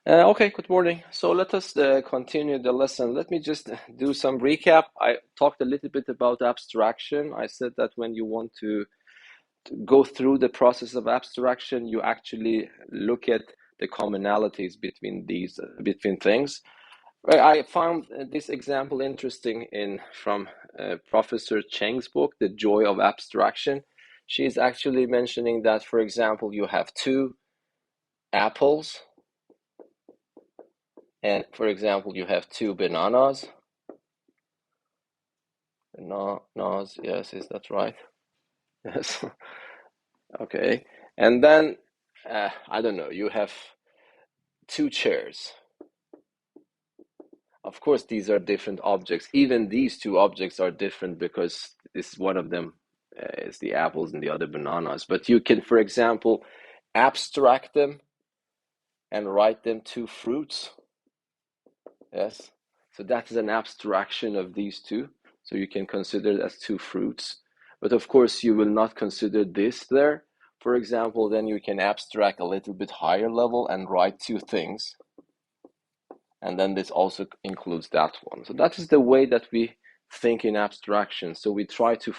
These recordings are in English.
Okay, good morning. So let us continue the lesson. Let me just do some recap. I talked a little bit about abstraction. I said that when you want to go through the process of abstraction, you actually look at the commonalities between between things. I found this example interesting from Professor Cheng's book, The Joy of Abstraction. She's actually mentioning that, for example, you have two apples. And for example, you have two bananas. Bananas, yes, is that right? Yes. Okay. And then, I don't know, you have two chairs. Of course, these are different objects. Even these two objects are different because one of them is the apples and the other bananas. But you can, for example, abstract them and write them two fruits. Yes. So that is an abstraction of these two. So you can consider it as two fruits. But of course, you will not consider this there. For example, then you can abstract a little bit higher level and write two things. And then this also includes that one. So that is the way that we think in abstraction. So we try to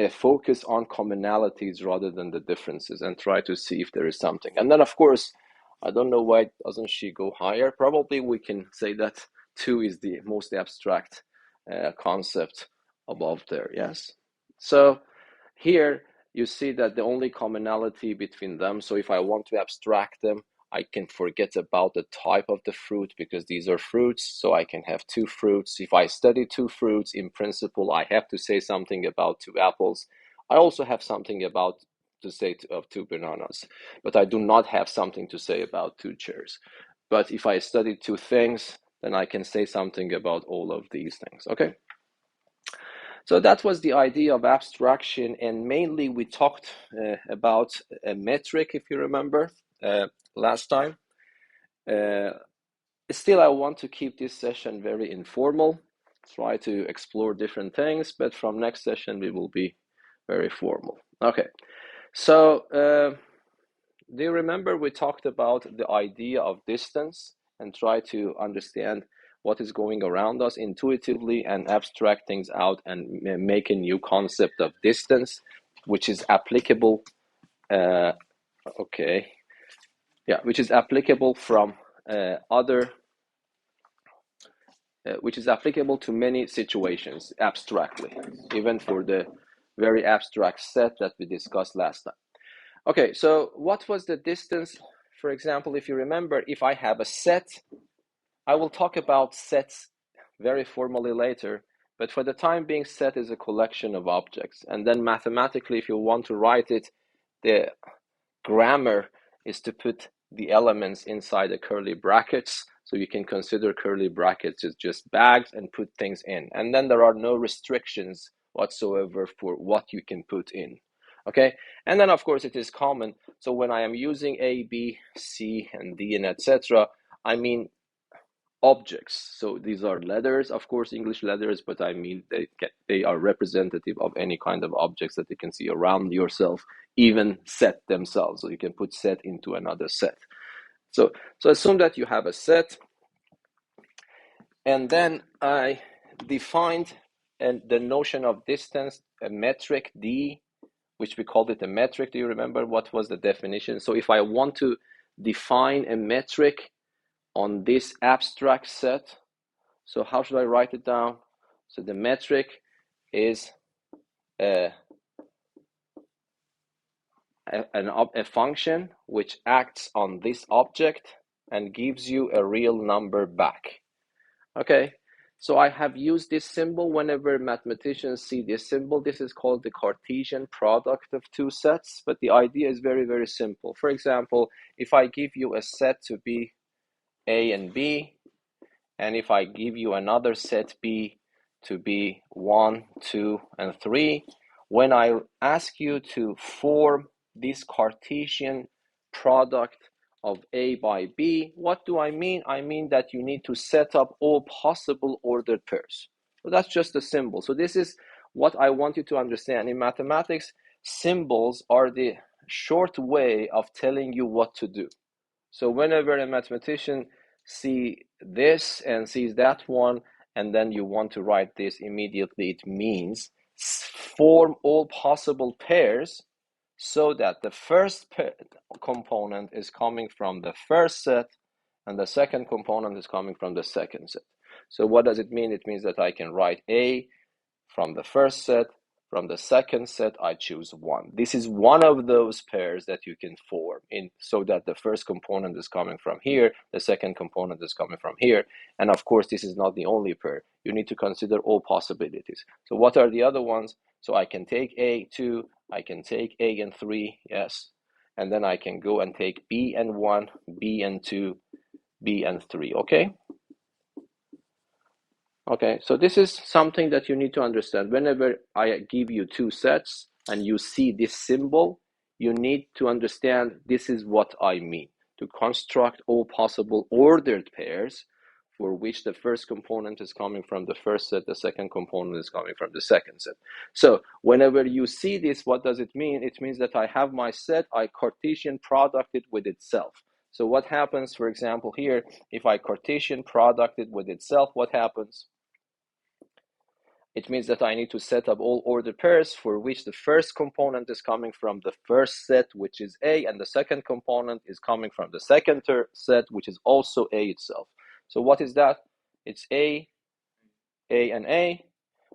focus on commonalities rather than the differences and try to see if there is something. And then, of course, I don't know why doesn't she go higher. Probably we can say that 2 is the most abstract concept above there, yes? So here you see that the only commonality between them, so if I want to abstract them, I can forget about the type of the fruit because these are fruits, so I can have two fruits. If I study two fruits, in principle, I have to say something about two apples. I also have something to say of two bananas, but I do not have something to say about two chairs. But if I study two things, then I can say something about all of these things, okay? So that was the idea of abstraction, and mainly we talked about a metric, if you remember, last time. Still, I want to keep this session very informal, try to explore different things, but from next session we will be very formal. Okay, so do you remember we talked about the idea of distance and try to understand what is going around us intuitively and abstract things out and make a new concept of distance, which is applicable, which is applicable from which is applicable to many situations abstractly, even for the very abstract set that we discussed last time. Okay, so what was the distance? For example, if you remember, if I have a set, I will talk about sets very formally later, but for the time being, set is a collection of objects. And then mathematically, if you want to write it, the grammar is to put the elements inside the curly brackets. So you can consider curly brackets as just bags and put things in. And then there are no restrictions whatsoever for what you can put in. Okay, and then of course it is common. So when I am using A, B, C, and D, and etc., I mean objects. So these are letters, of course, English letters, but I mean they are representative of any kind of objects that you can see around yourself, even set themselves. So you can put set into another set. So assume that you have a set, and then I defined the notion of distance, a metric D, which we called it a metric. Do you remember what was the definition? So if I want to define a metric on this abstract set, so how should I write it down? So the metric is a function which acts on this object and gives you a real number back. Okay, so I have used this symbol whenever mathematicians see this symbol. This is called the Cartesian product of two sets, but the idea is very, very simple. For example, if I give you a set to be A and B, and if I give you another set B to be 1, 2, and 3, when I ask you to form this Cartesian product of A by B, what do I mean? I mean that you need to set up all possible ordered pairs. So that's just a symbol. So this is what I want you to understand. In mathematics, symbols are the short way of telling you what to do. So whenever a mathematician sees this and sees that one, and then you want to write this immediately, it means form all possible pairs so that the first component is coming from the first set and the second component is coming from the second set. So what does it mean? It means that I can write A from the first set. From the second set, I choose 1. This is one of those pairs that you can form in so that the first component is coming from here, the second component is coming from here. And of course, this is not the only pair. You need to consider all possibilities. So what are the other ones? So I can take A, 2, I can take A and 3, yes. And then I can go and take B and 1, B and 2, B and 3, okay? Okay, so this is something that you need to understand. Whenever I give you 2 sets and you see this symbol, you need to understand this is what I mean. To construct all possible ordered pairs for which the first component is coming from the first set, the second component is coming from the second set. So whenever you see this, what does it mean? It means that I have my set, I Cartesian product it with itself. So what happens, for example, here, if I Cartesian product it with itself, what happens? It means that I need to set up all ordered pairs for which the first component is coming from the first set, which is A, and the second component is coming from the second set, which is also A itself. So what is that? It's A, and A,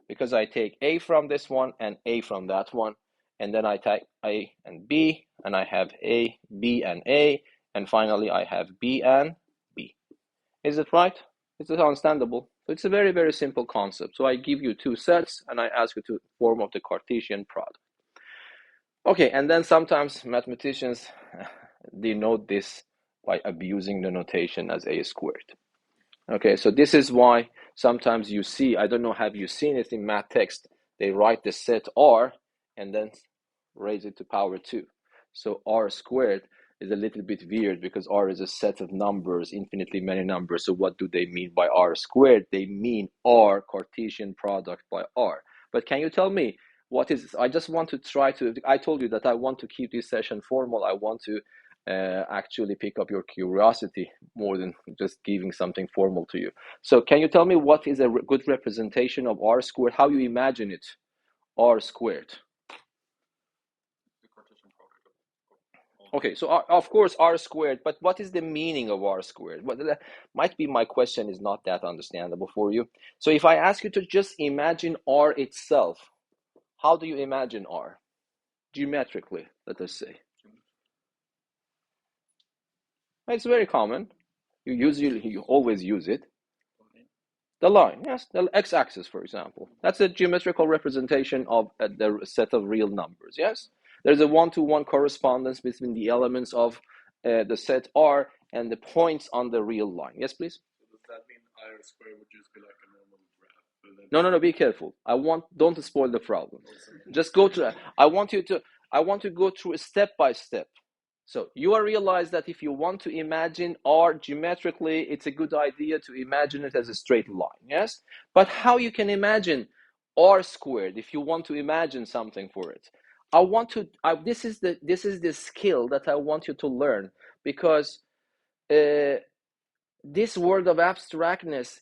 because I take A from this one and A from that one, and then I take A and B, and I have A, B, and A, and finally I have B and B. Is it right? Is it understandable? So it's a very, very simple concept. So I give you 2 sets and I ask you to form of the Cartesian product. Okay, and then sometimes mathematicians denote this by abusing the notation as A squared. Okay, so this is why sometimes you see, I don't know, have you seen it in math text? They write the set R and then raise it to power 2. So R squared is a little bit weird because R is a set of numbers, infinitely many numbers. So what do they mean by R squared? They mean R Cartesian product by R. But can you tell me what is this? I just want to try to, I told you that I want to keep this session formal. I want to actually pick up your curiosity more than just giving something formal to you. So can you tell me what is a good representation of R squared? How you imagine it, R squared? Okay, so of course R squared, but what is the meaning of R squared? Well, that might be my question is not that understandable for you. So if I ask you to just imagine R itself, how do you imagine R? Geometrically, let us say. It's very common. You always use it. The line, yes, the x-axis, for example. That's a geometrical representation of the set of real numbers, yes? There's a one-to-one correspondence between the elements of the set R and the points on the real line. Yes, please? So does that mean R squared would just be like a normal graph? No, be careful. Don't spoil the problem. Just go to, I want to go through a step by step. So you will realize that if you want to imagine R geometrically, it's a good idea to imagine it as a straight line, yes? But how you can imagine R squared if you want to imagine something for it? This is the skill that I want you to learn, because this world of abstractness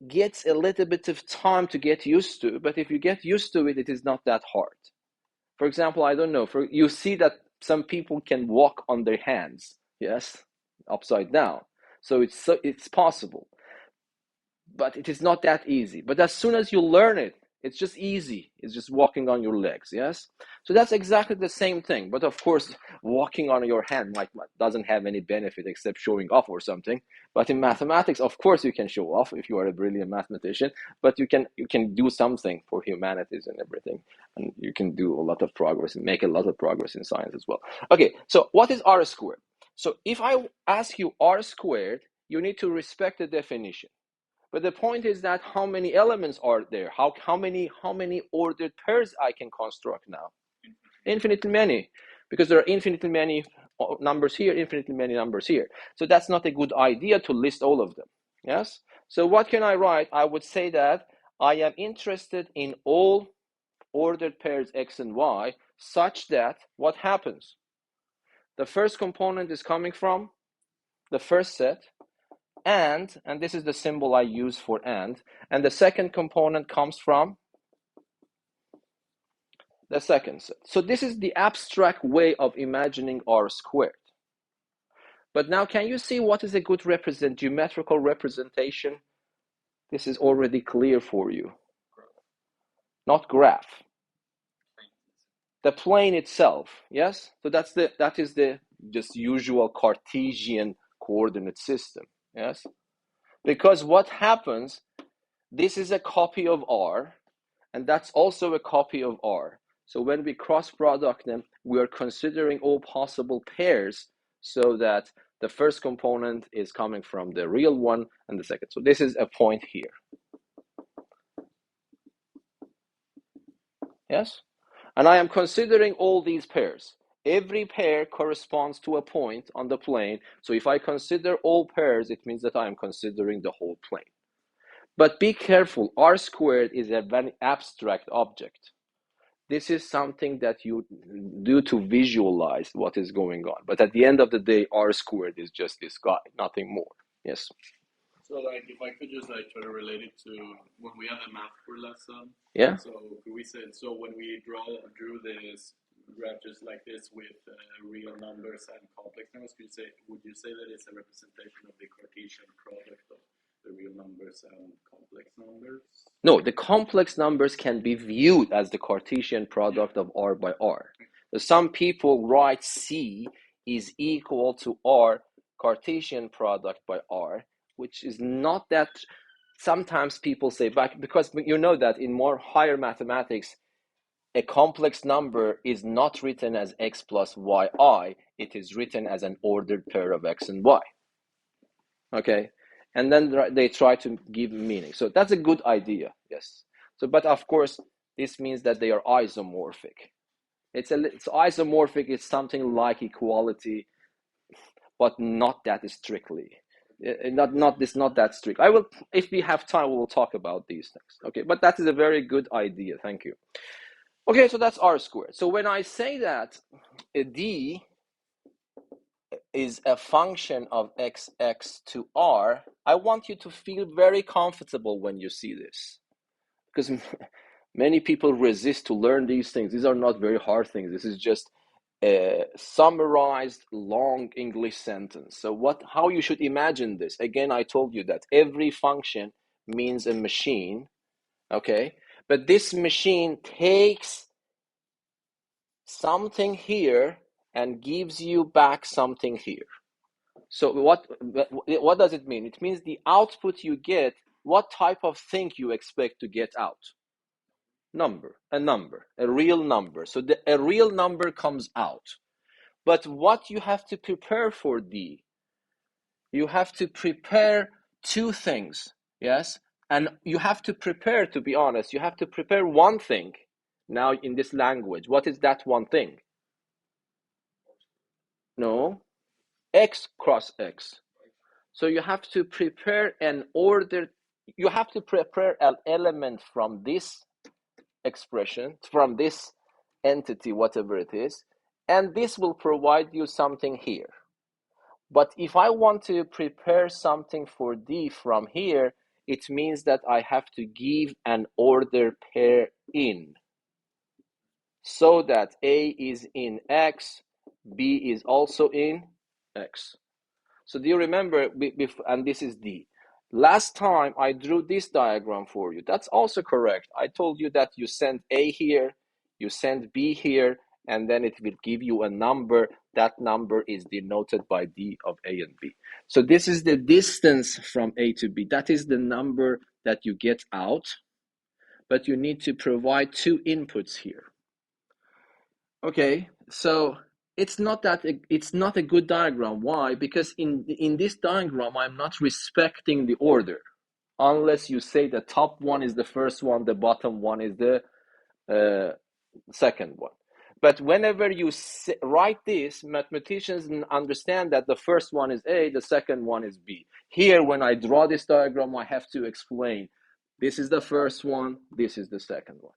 gets a little bit of time to get used to, but if you get used to it, it is not that hard. For example, I don't know, you see that some people can walk on their hands, yes, upside down. So it's possible, but it is not that easy. But as soon as you learn it, it's just easy. It's just walking on your legs, yes? So that's exactly the same thing. But of course, walking on your hand doesn't have any benefit except showing off or something. But in mathematics, of course, you can show off if you are a brilliant mathematician. But you can do something for humanities and everything. And you can do a lot of progress and make a lot of progress in science as well. Okay, so what is R squared? So if I ask you R squared, you need to respect the definition. But the point is that how many elements are there? How many ordered pairs I can construct now? Infinitely many, because there are infinitely many numbers here, infinitely many numbers here. So that's not a good idea to list all of them. Yes? So what can I write? I would say that I am interested in all ordered pairs x and y such that what happens? The first component is coming from the first set, and this is the symbol I use for and the second component comes from the second set. So this is the abstract way of imagining R squared. But now can you see what is a good geometrical representation? This is already clear for you. Not graph. The plane itself, yes? So that is the just usual Cartesian coordinate system, yes? Because what happens, this is a copy of R, and that's also a copy of R. So when we cross product them, we are considering all possible pairs so that the first component is coming from the real one and the second. So this is a point here. Yes? And I am considering all these pairs. Every pair corresponds to a point on the plane. So if I consider all pairs, it means that I am considering the whole plane. But be careful, R squared is a very abstract object. This is something that you do to visualize what is going on. But at the end of the day, R squared is just this guy, nothing more. Yes? So like if I could just like try to relate it to when we had a math lesson. Yeah? So we said, so when we drew this graph just like this with real numbers and complex numbers, would you say that it's a representation of the Cartesian product of the real numbers and complex numbers? No, the complex numbers can be viewed as the Cartesian product of R by R. So some people write C is equal to R Cartesian product by R, which is not that. Sometimes people say, because you know that in more higher mathematics, a complex number is not written as x plus yi, it is written as an ordered pair of x and y. Okay? And then they try to give meaning. So that's a good idea, yes. So, but of course, this means that they are isomorphic. It's isomorphic, it's something like equality, but not that strictly. Not that strict. If we have time, we will talk about these things. Okay, but that is a very good idea. Thank you. Okay, so that's R squared. So when I say that a D is a function of xx to R, I want you to feel very comfortable when you see this. Because many people resist to learn these things. These are not very hard things. This is just a summarized long English sentence. So how you should imagine this? Again, I told you that every function means a machine, okay? But this machine takes something here and gives you back something here. So what does it mean? It means the output you get, what type of thing you expect to get out? A real number. So a real number comes out. But what you have to prepare for D? You have to prepare two things, yes? And you have to prepare, to be honest, you have to prepare one thing now in this language. What is that one thing? No, x cross x. So you have to prepare you have to prepare an element from this expression, from this entity, whatever it is, and this will provide you something here. But if I want to prepare something for D from here, it means that I have to give an order pair in, so that A is in X, B is also in X. So do you remember, and this is D. Last time I drew this diagram for you. That's also correct. I told you that you send A here, you send B here, and then it will give you a number. That number is denoted by D of A and B. So this is the distance from A to B. That is the number that you get out, but you need to provide two inputs here. Okay, so it's not a good diagram. Why? Because in this diagram, I'm not respecting the order, unless you say the top one is the first one, the bottom one is the second one. But whenever you write this, mathematicians understand that the first one is A, the second one is B. Here, when I draw this diagram, I have to explain, this is the first one, this is the second one.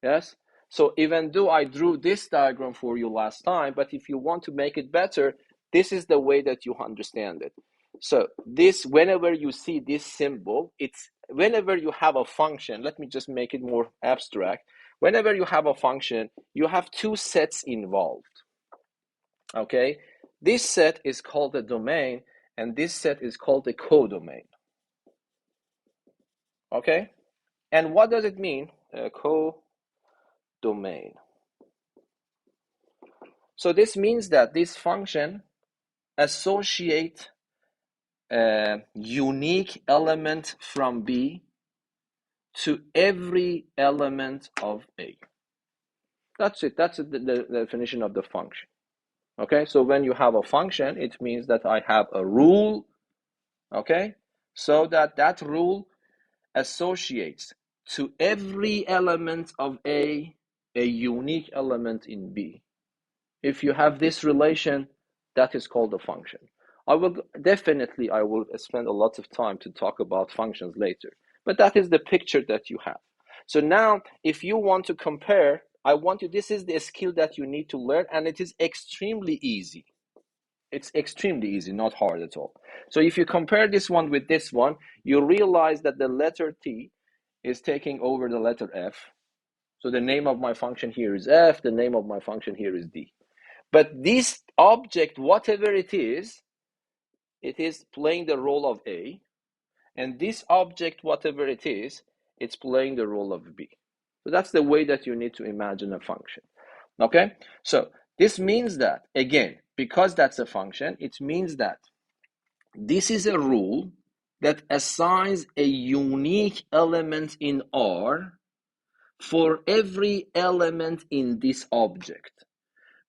Yes? So even though I drew this diagram for you last time, but if you want to make it better, this is the way that you understand it. So this, whenever you see this symbol, it's whenever you have a function, let me just make it more abstract. Whenever you have a function, you have two sets involved. Okay? This set is called a domain, and this set is called a codomain. Okay? And what does it mean? A codomain. So this means that this function associates a unique element from B to every element of A. That's it. That's the definition of the function. Okay, so when you have a function, it means that I have a rule, okay, so that rule associates to every element of A unique element in B. If you have this relation, that is called a function. I will spend a lot of time to talk about functions later, but that is the picture that you have. So now, if you want to compare, this is the skill that you need to learn, and it is extremely easy. It's extremely easy, not hard at all. So if you compare this one with this one, you realize that the letter T is taking over the letter F. So the name of my function here is F, the name of my function here is D. But this object, whatever it is playing the role of A. And this object, whatever it is, it's playing the role of B. So that's the way that you need to imagine a function. Okay? So this means that, again, because that's a function, it means that this is a rule that assigns a unique element in R for every element in this object.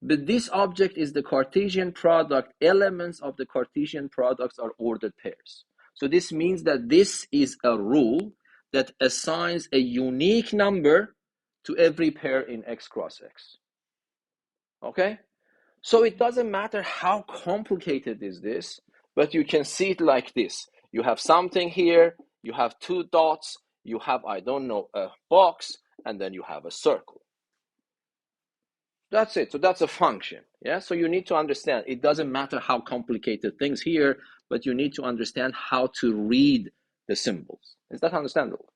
But this object is the Cartesian product. Elements of the Cartesian products are ordered pairs. So this means that this is a rule that assigns a unique number to every pair in X cross X. Okay? So it doesn't matter how complicated is this, but you can see it like this. You have something here, you have two dots, you have, I don't know, a box, and then you have a circle. That's it. So that's a function. Yeah. So you need to understand it doesn't matter how complicated things here, but you need to understand how to read the symbols. Is that understandable?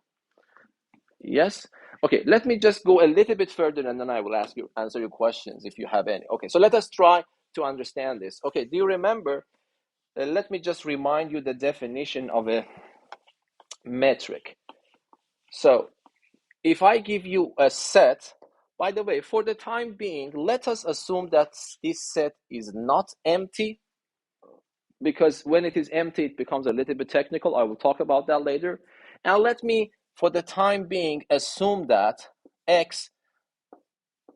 Yes. Okay. Let me just go a little bit further, and then I will answer your questions if you have any. Okay. So let us try to understand this. Okay. Do you remember? Let me just remind you the definition of a metric. So if I give you a set, by the way, for the time being, let us assume that this set is not empty, because when it is empty, it becomes a little bit technical. I will talk about that later. And let me, for the time being, assume that X,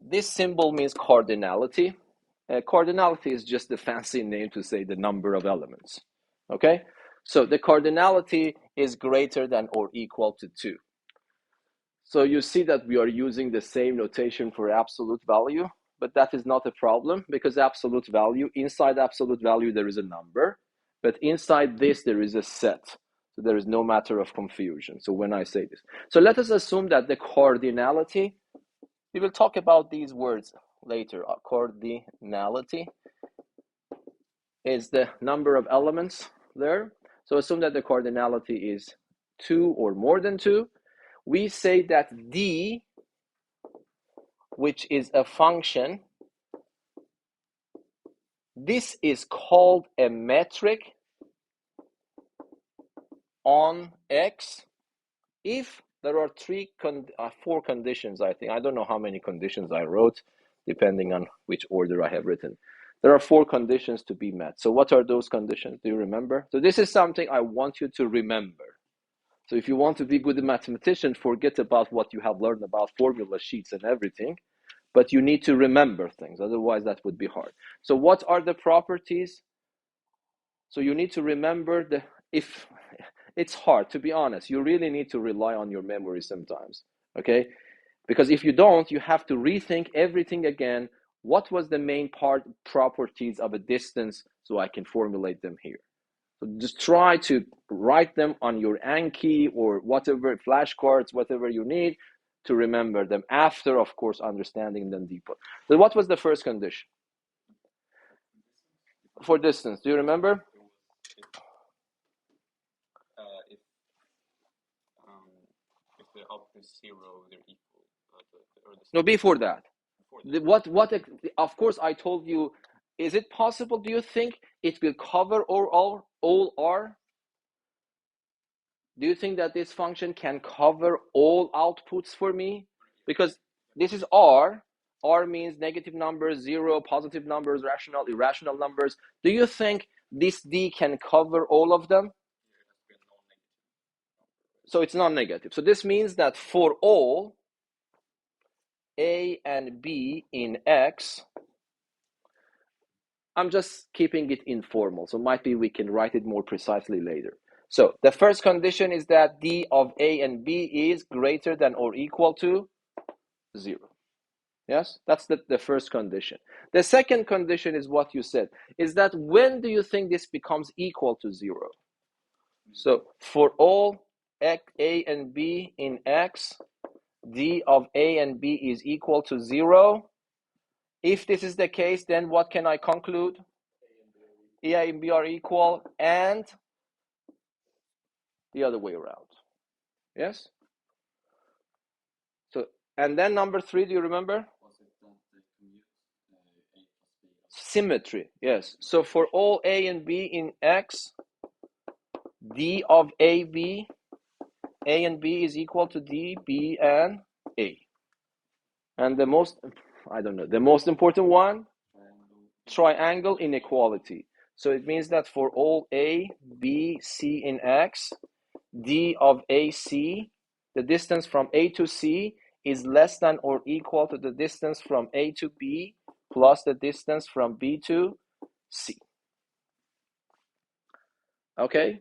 this symbol means cardinality. Cardinality is just the fancy name to say the number of elements. Okay? So the cardinality is greater than or equal to 2. So you see that we are using the same notation for absolute value, but that is not a problem because absolute value, inside absolute value, there is a number, but inside this, there is a set. So there is no matter of confusion. So when I say this, so let us assume that the cardinality, we will talk about these words later. Cardinality is the number of elements there. So assume that the cardinality is 2 or more than 2. We say that D, which is a function, this is called a metric on X if there are 4 conditions, I think. I don't know how many conditions I wrote, depending on which order I have written. There are 4 conditions to be met. So what are those conditions? Do you remember? So this is something I want you to remember. So if you want to be good mathematician, forget about what you have learned about formula sheets and everything, but you need to remember things. Otherwise, that would be hard. So what are the properties? So you need to remember if it's hard, to be honest, you really need to rely on your memory sometimes, okay? Because if you don't, you have to rethink everything again. What was the main properties of a distance so I can formulate them here? So just try to write them on your Anki or whatever, flashcards, whatever you need to remember them after, of course, understanding them deeper. So what was the first condition? For distance, do you remember? if the output is 0, they're equal. No, before that. Of course, I told you, is it possible, do you think it will cover all R? Do you think that this function can cover all outputs for me? Because this is R. R means negative numbers, 0, positive numbers, rational, irrational numbers. Do you think this D can cover all of them? So it's non-negative. So this means that for all A and B in X, I'm just keeping it informal. So might be we can write it more precisely later. So the first condition is that D of A and B is greater than or equal to 0. Yes, that's the first condition. The second condition is what you said, is that when do you think this becomes equal to 0? So for all A and B in X, D of A and B is equal to 0. If this is the case, then what can I conclude? A and B are equal, and the other way around. Yes? So, and then number 3, do you remember? Symmetry, yes. So for all A and B in X, D of AB, A and B is equal to D, B, and A. And the most important one, triangle inequality. So it means that for all A, B, C in X, D of AC, the distance from A to C is less than or equal to the distance from A to B plus the distance from B to C. Okay?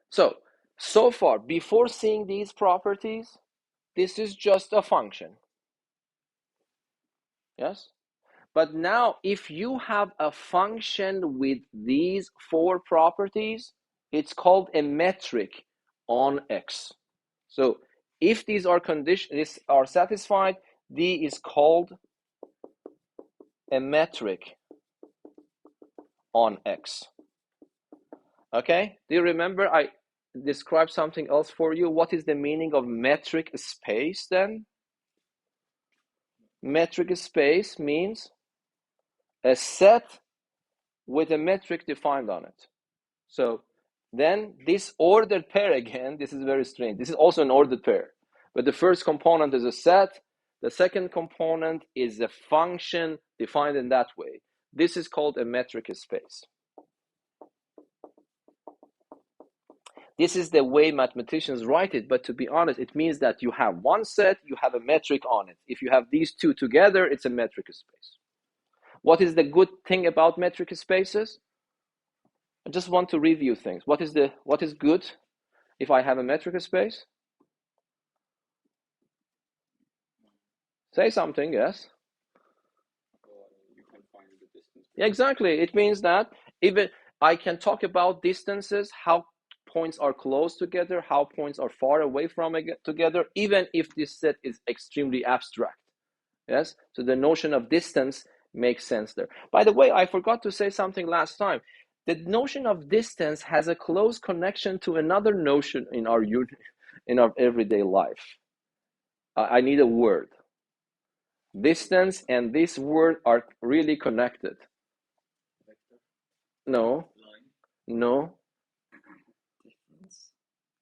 So far, before seeing these properties, this is just a function. Yes? But now, if you have a function with these 4 properties, it's called a metric on X. So if these are satisfied, D is called a metric on X. Okay? Do you remember I described something else for you? What is the meaning of metric space then? Metric space means a set with a metric defined on it. So then this ordered pair, again, this is very strange. This is also an ordered pair. But the first component is a set. The second component is a function defined in that way. This is called a metric space. This is the way mathematicians write it, but to be honest, it means that you have one set, you have a metric on it. If you have these two together, it's a metric space. What is the good thing about metric spaces? I just want to review things. What is good if I have a metric space? Say something, yes? You can find the distance. Yeah, exactly. It means that even I can talk about distances, how points are close together, how points are far away from together, even if this set is extremely abstract. Yes? So the notion of distance makes sense there. By the way, I forgot to say something last time. The notion of distance has a close connection to another notion in our everyday life. I need a word. Distance and this word are really connected. No.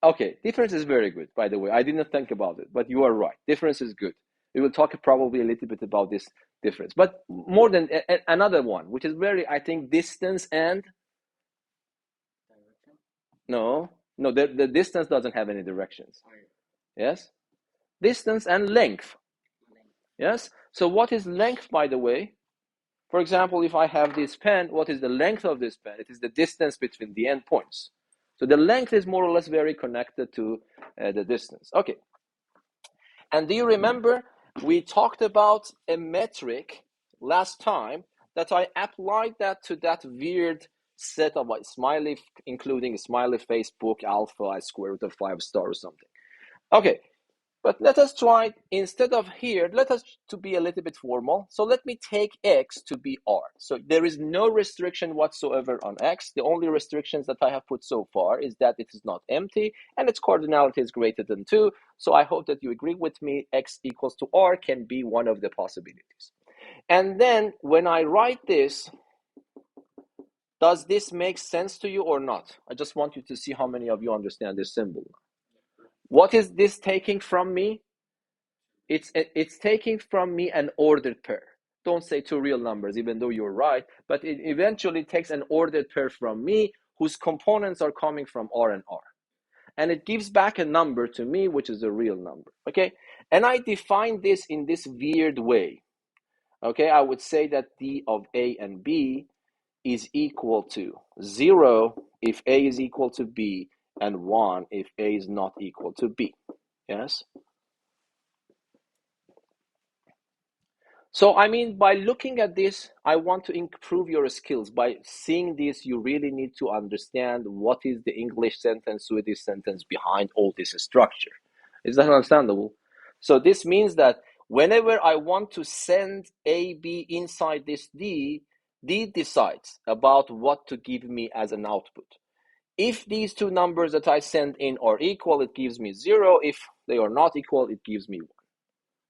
Okay, difference is very good, by the way. I didn't think about it, but you are right. Difference is good. We will talk probably a little bit about this difference. But more than another one, which is very, I think, distance and... No, the distance doesn't have any directions. Yes? Distance and length. Yes? So what is length, by the way? For example, if I have this pen, what is the length of this pen? It is the distance between the endpoints. So the length is more or less very connected to the distance. Okay. And do you remember we talked about a metric last time that I applied that to that weird set of smiley, including a smiley face, book, alpha, I square root of 5 star or something. Okay. But let us try, instead of here, let us to be a little bit formal. So let me take x to be r. So there is no restriction whatsoever on x. The only restrictions that I have put so far is that it is not empty and its cardinality is greater than 2. So I hope that you agree with me, x equals to r can be one of the possibilities. And then when I write this, does this make sense to you or not? I just want you to see how many of you understand this symbol. What is this taking from me? It's taking from me an ordered pair. Don't say two real numbers, even though you're right, but it eventually takes an ordered pair from me whose components are coming from R and R. And it gives back a number to me, which is a real number, okay? And I define this in this weird way, okay? I would say that D of A and B is equal to 0 if A is equal to B, and 1 if A is not equal to B, yes? So, I mean, by looking at this, I want to improve your skills. By seeing this, you really need to understand what is the English sentence, Swedish sentence behind all this structure. Is that understandable? So this means that whenever I want to send A, B inside this D, D decides about what to give me as an output. If these two numbers that I send in are equal, it gives me 0. If they are not equal, it gives me 1.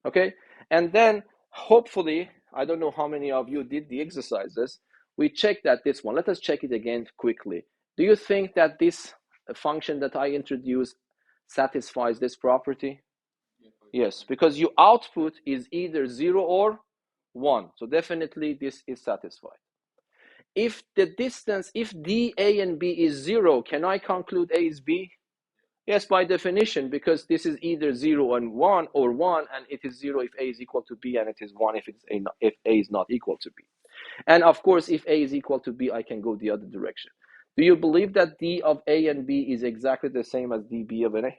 Okay? And then hopefully, I don't know how many of you did the exercises, we check that this one. Let us check it again quickly. Do you think that this function that I introduced satisfies this property? Yes, because your output is either 0 or 1. So definitely this is satisfied. If the distance, if D, A, and B is 0, can I conclude A is B? Yes, by definition, because this is either 0 and 1 or 1, and it is 0 if A is equal to B, and it is 1 if A is not equal to B. And of course, if A is equal to B, I can go the other direction. Do you believe that D of A and B is exactly the same as DB of an A?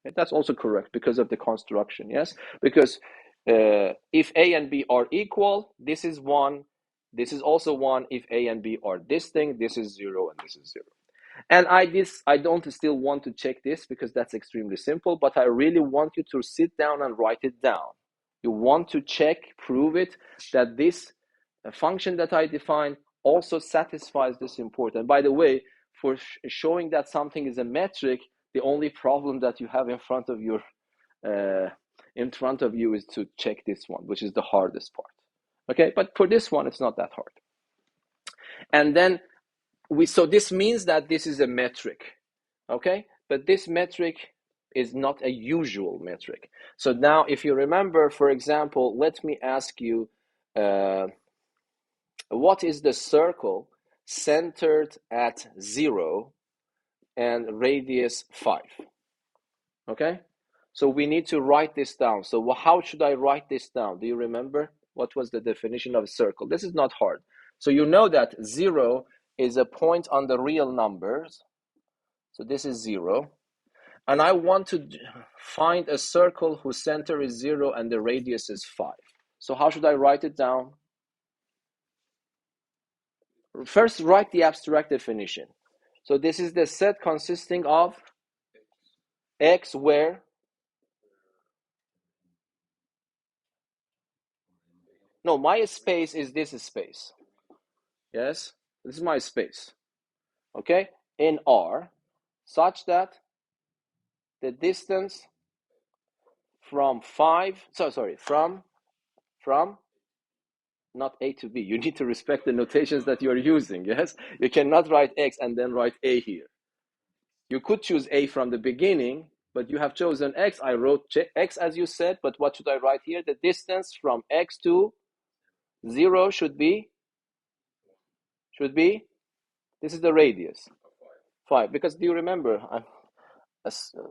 Yeah. That's also correct because of the construction, yes? Because if A and B are equal, this is 1. This is also 1. If A and B are distinct, this is 0 and this is 0. And I don't still want to check this because that's extremely simple, but I really want you to sit down and write it down. You want to check, prove it, that this function that I define also satisfies this important. By the way, for showing that something is a metric, the only problem that you have in front of you is to check this one, which is the hardest part. Okay, but for this one, it's not that hard. And then so this means that this is a metric, okay? But this metric is not a usual metric. So now, if you remember, for example, let me ask you, what is the circle centered at 0 and radius 5? Okay? So we need to write this down. So how should I write this down? Do you remember? What was the definition of a circle? This is not hard. So you know that 0 is a point on the real numbers. So this is 0. And I want to find a circle whose center is 0 and the radius is 5. So how should I write it down? First, write the abstract definition. So this is the set consisting of x where? No, my space is this space. Yes, this is my space. Okay, in R, such that the distance from not A to B. You need to respect the notations that you're using, yes? You cannot write X and then write A here. You could choose A from the beginning, but you have chosen X. I wrote X as you said, but what should I write here? The distance from X to 0 should be, this is the radius, 5. Because do you remember, I'm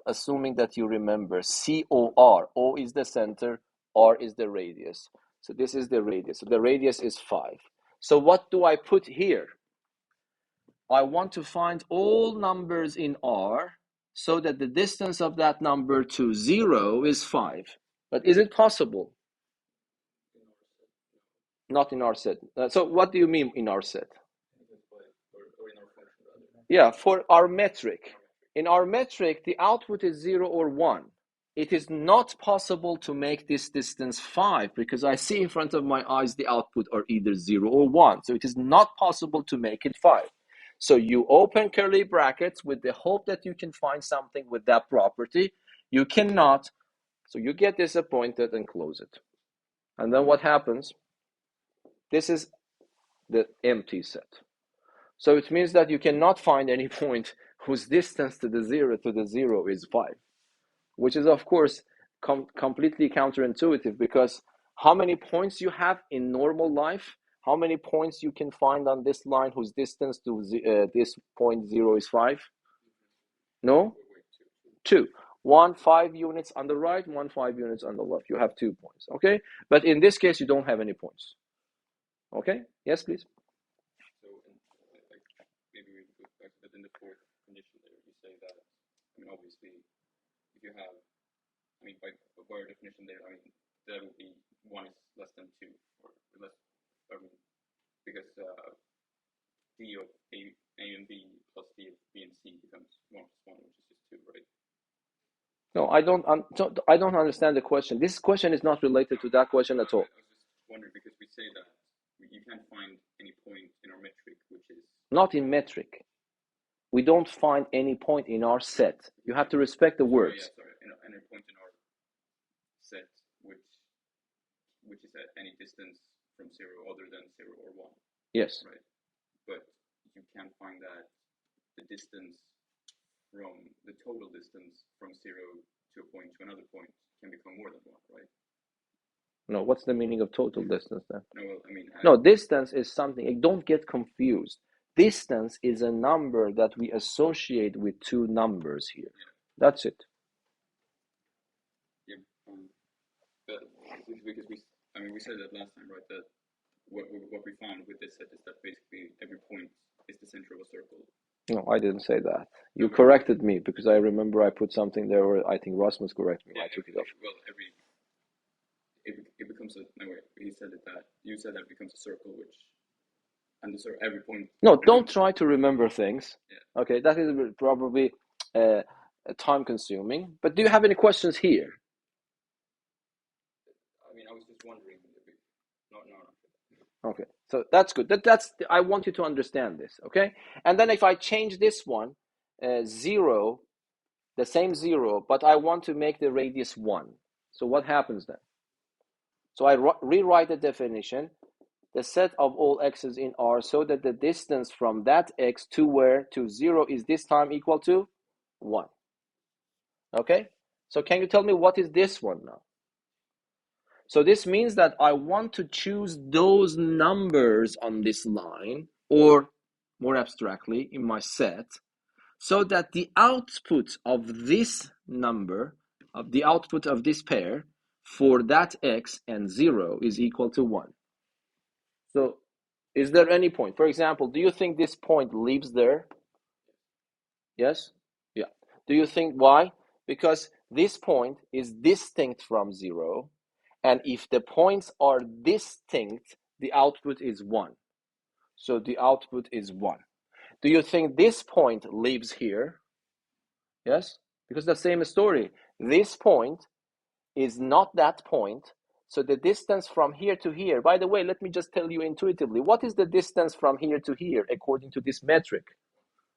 assuming that you remember, COR, O is the center, R is the radius. So this is the radius. So the radius is 5. So what do I put here? I want to find all numbers in R so that the distance of that number to 0 is 5. But is it possible? Not in our set. So what do you mean in our set? Yeah, for our metric. In our metric, the output is 0 or 1. it is not possible to make this distance 5 because I see in front of my eyes the output are either 0 or 1. So it is not possible to make it 5. So you open curly brackets with the hope that you can find something with that property. You cannot. So you get disappointed and close it. And then what happens? This is the empty set. So it means that you cannot find any point whose distance to the zero is 5, which is, of course, completely counterintuitive, because how many points you have in normal life, how many points you can find on this line whose distance to this point 0 is 5? No? 2. 1 5 units on the right, 1 5 units on the left. You have 2 points, okay? But in this case, you don't have any points. Okay? Yes, please. So, maybe we go back, but in the fourth condition there, you say that, I mean, obviously, if you have, I mean, by our definition there, I mean, that would be 1 is less than 2, or less, I mean, because d of a and b plus d of b and c becomes 1 plus 1, which is just 2, right? No, I don't understand the question. This question is not related to that question at all. I was just wondering, because we say that you can't find any point in our metric, which is... Not in metric. We don't find any point in our set. You have to respect the words. Any point in our set, which is at any distance from 0 other than 0 or 1. Yes. Right. But you can't find that the distance from the total distance from 0 to a point to another point can become more than 1, right? No, what's the meaning of total distance then? No, well, I mean... No, distance is something, don't get confused. Distance is a number that we associate with two numbers here. Yeah. That's it. Yeah, because we said that last time, right? That what we found with this set is that basically every point is the center of a circle. No, I didn't say that. You corrected me, because I remember I put something there, or I think Rasmus corrected me. Yeah, I took it off. Well, it becomes a... No, wait, he said that you said that it becomes a circle, which... And so every point... No, don't try to remember things. Yeah. Okay, that is probably time consuming. But do you have any questions here? I mean, I was just wondering. No. Okay, so that's good. I want you to understand this, okay? And then if I change this one, 0, the same 0, but I want to make the radius 1. So what happens then? So I rewrite the definition. The set of all x's in R, so that the distance from that x to where? To 0 is this time equal to 1. Okay? So can you tell me what is this one now? So this means that I want to choose those numbers on this line, or more abstractly, in my set, so that the output of this number, of the output of this pair, for that x and 0 is equal to 1. So, is there any point? For example, do you think this point lives there? Yes? Yeah. Do you think why? Because this point is distinct from 0, and if the points are distinct, the output is 1. So the output is 1. Do you think this point lives here? Yes? Because the same story. This point is not that point. So the distance from here to here, by the way, let me just tell you intuitively, what is the distance from here to here according to this metric?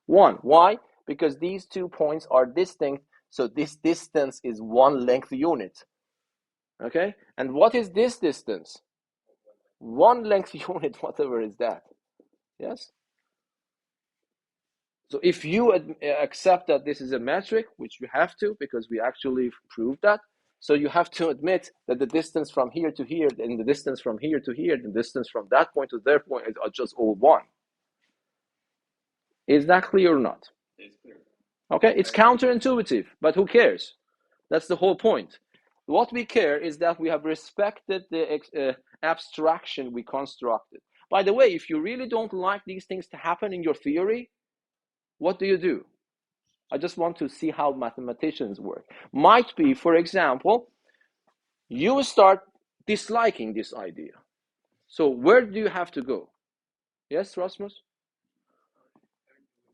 1. Why? Because these 2 points are distinct, so this distance is 1 length unit. Okay? And what is this distance? 1 length unit, whatever is that. Yes? So if you accept that this is a metric, which you have to, because we actually proved that, so you have to admit that the distance from here to here, and the distance from here to here, the distance from that point to their point are just all 1. Is that clear or not? It's clear. Okay, it's counterintuitive, but who cares? That's the whole point. What we care is that we have respected the abstraction we constructed. By the way, if you really don't like these things to happen in your theory, what do? I just want to see how mathematicians work. Might be, for example, you start disliking this idea. So where do you have to go? Yes, Rasmus?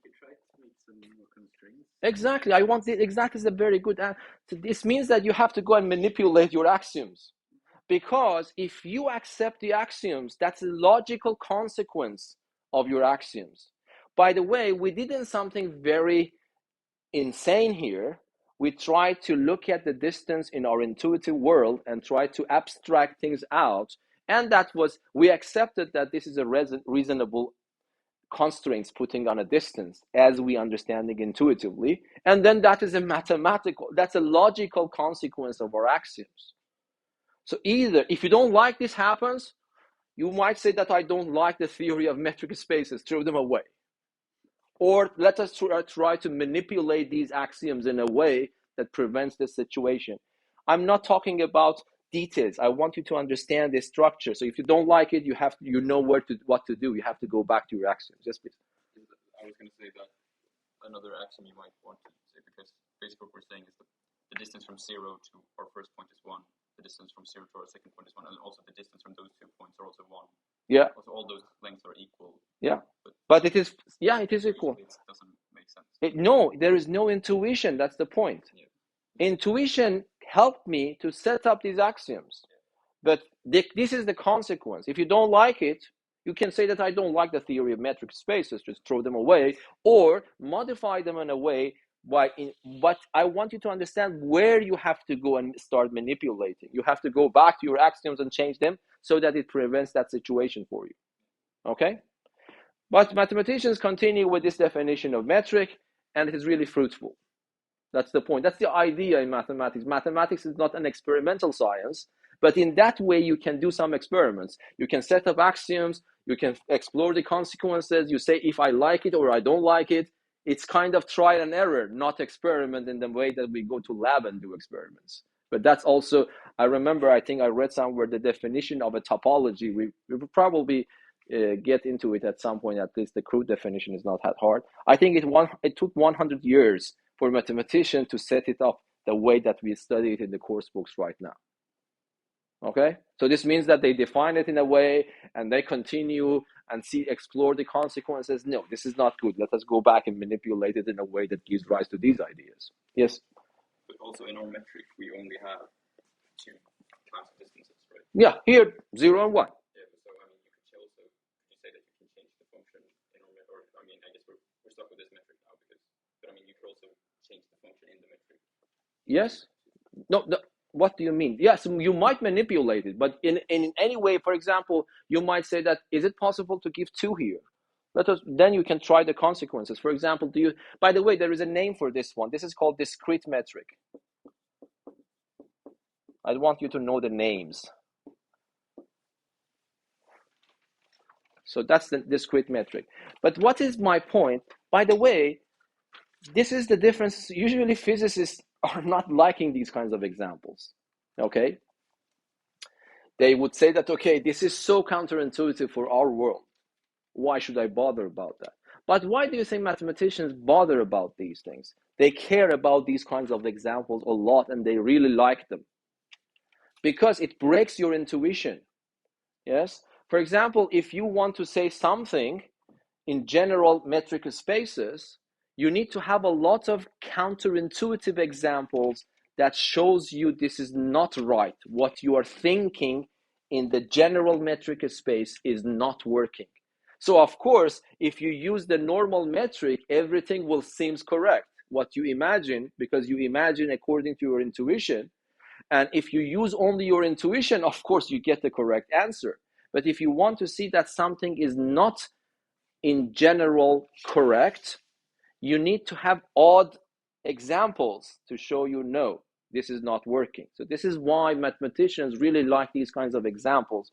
We try to make some more constraints. Exactly. I want the exact is a very good answer. So this means that you have to go and manipulate your axioms. Because if you accept the axioms, that's a logical consequence of your axioms. By the way, we did something very insane here. We tried to look at the distance in our intuitive world and try to abstract things out. And that was, we accepted that this is a reasonable constraints putting on a distance as we understand it intuitively, and then that is a mathematical, that's a logical consequence of our axioms. So either if you don't like this happens, you might say that I don't like the theory of metric spaces, throw them away, or let us try to manipulate these axioms in a way that prevents this situation. I'm not talking about details. I want you to understand the structure. So if you don't like it, you know what to do. You have to go back to your axioms. Yes, please. I was going to say that another axiom you might want to say, because basically what we're saying is that the distance from 0 to our first point is 1. The distance from 0 to our second point is 1, and also the distance from those 2 points are also 1. Yeah. Also, all those lengths are equal. Yeah. But it is, yeah, it is equal. It doesn't make sense. No, there is no intuition. That's the point. Yeah. Intuition helped me to set up these axioms. But this is the consequence. If you don't like it, you can say that I don't like the theory of metric spaces, just throw them away, or modify them in a way. But I want you to understand where you have to go and start manipulating. You have to go back to your axioms and change them so that it prevents that situation for you. Okay? But mathematicians continue with this definition of metric, and it is really fruitful. That's the point. That's the idea in mathematics. Mathematics is not an experimental science, but in that way you can do some experiments. You can set up axioms, you can explore the consequences, you say if I like it or I don't like it. It's kind of trial and error, not experiment in the way that we go to lab and do experiments. But that's also, I remember, I think I read somewhere the definition of a topology. We will probably get into it at some point. At least the crude definition is not that hard. I think it took 100 years for mathematicians to set it up the way that we study it in the course books right now. Okay, so this means that they define it in a way and they continue and explore the consequences. No, this is not good. Let us go back and manipulate it in a way that gives rise to these ideas. Yes? But also in our metric, we only have 2 class distances, right? Yeah, here, 0 and 1. Yeah, so I mean, you could also say that you can change the function in our metric, or I mean, I guess we're stuck with this metric now, but I mean, you could also change the function in the metric. Yes? No. What do you mean? Yes, you might manipulate it, but in any way, for example, you might say that, is it possible to give 2 here? Then you can try the consequences. For example, by the way, there is a name for this one. This is called discrete metric. I want you to know the names. So that's the discrete metric. But what is my point? By the way, this is the difference. Usually physicists are not liking these kinds of examples. Okay? They would say that, okay, this is so counterintuitive for our world. Why should I bother about that? But why do you think mathematicians bother about these things? They care about these kinds of examples a lot and they really like them. Because it breaks your intuition. Yes? For example, if you want to say something in general metric spaces, you need to have a lot of counterintuitive examples that shows you this is not right. What you are thinking in the general metric space is not working. So of course, if you use the normal metric, everything will seem correct. What you imagine, because you imagine according to your intuition. And if you use only your intuition, of course, you get the correct answer. But if you want to see that something is not in general correct, you need to have odd examples to show you, no, this is not working. So this is why mathematicians really like these kinds of examples.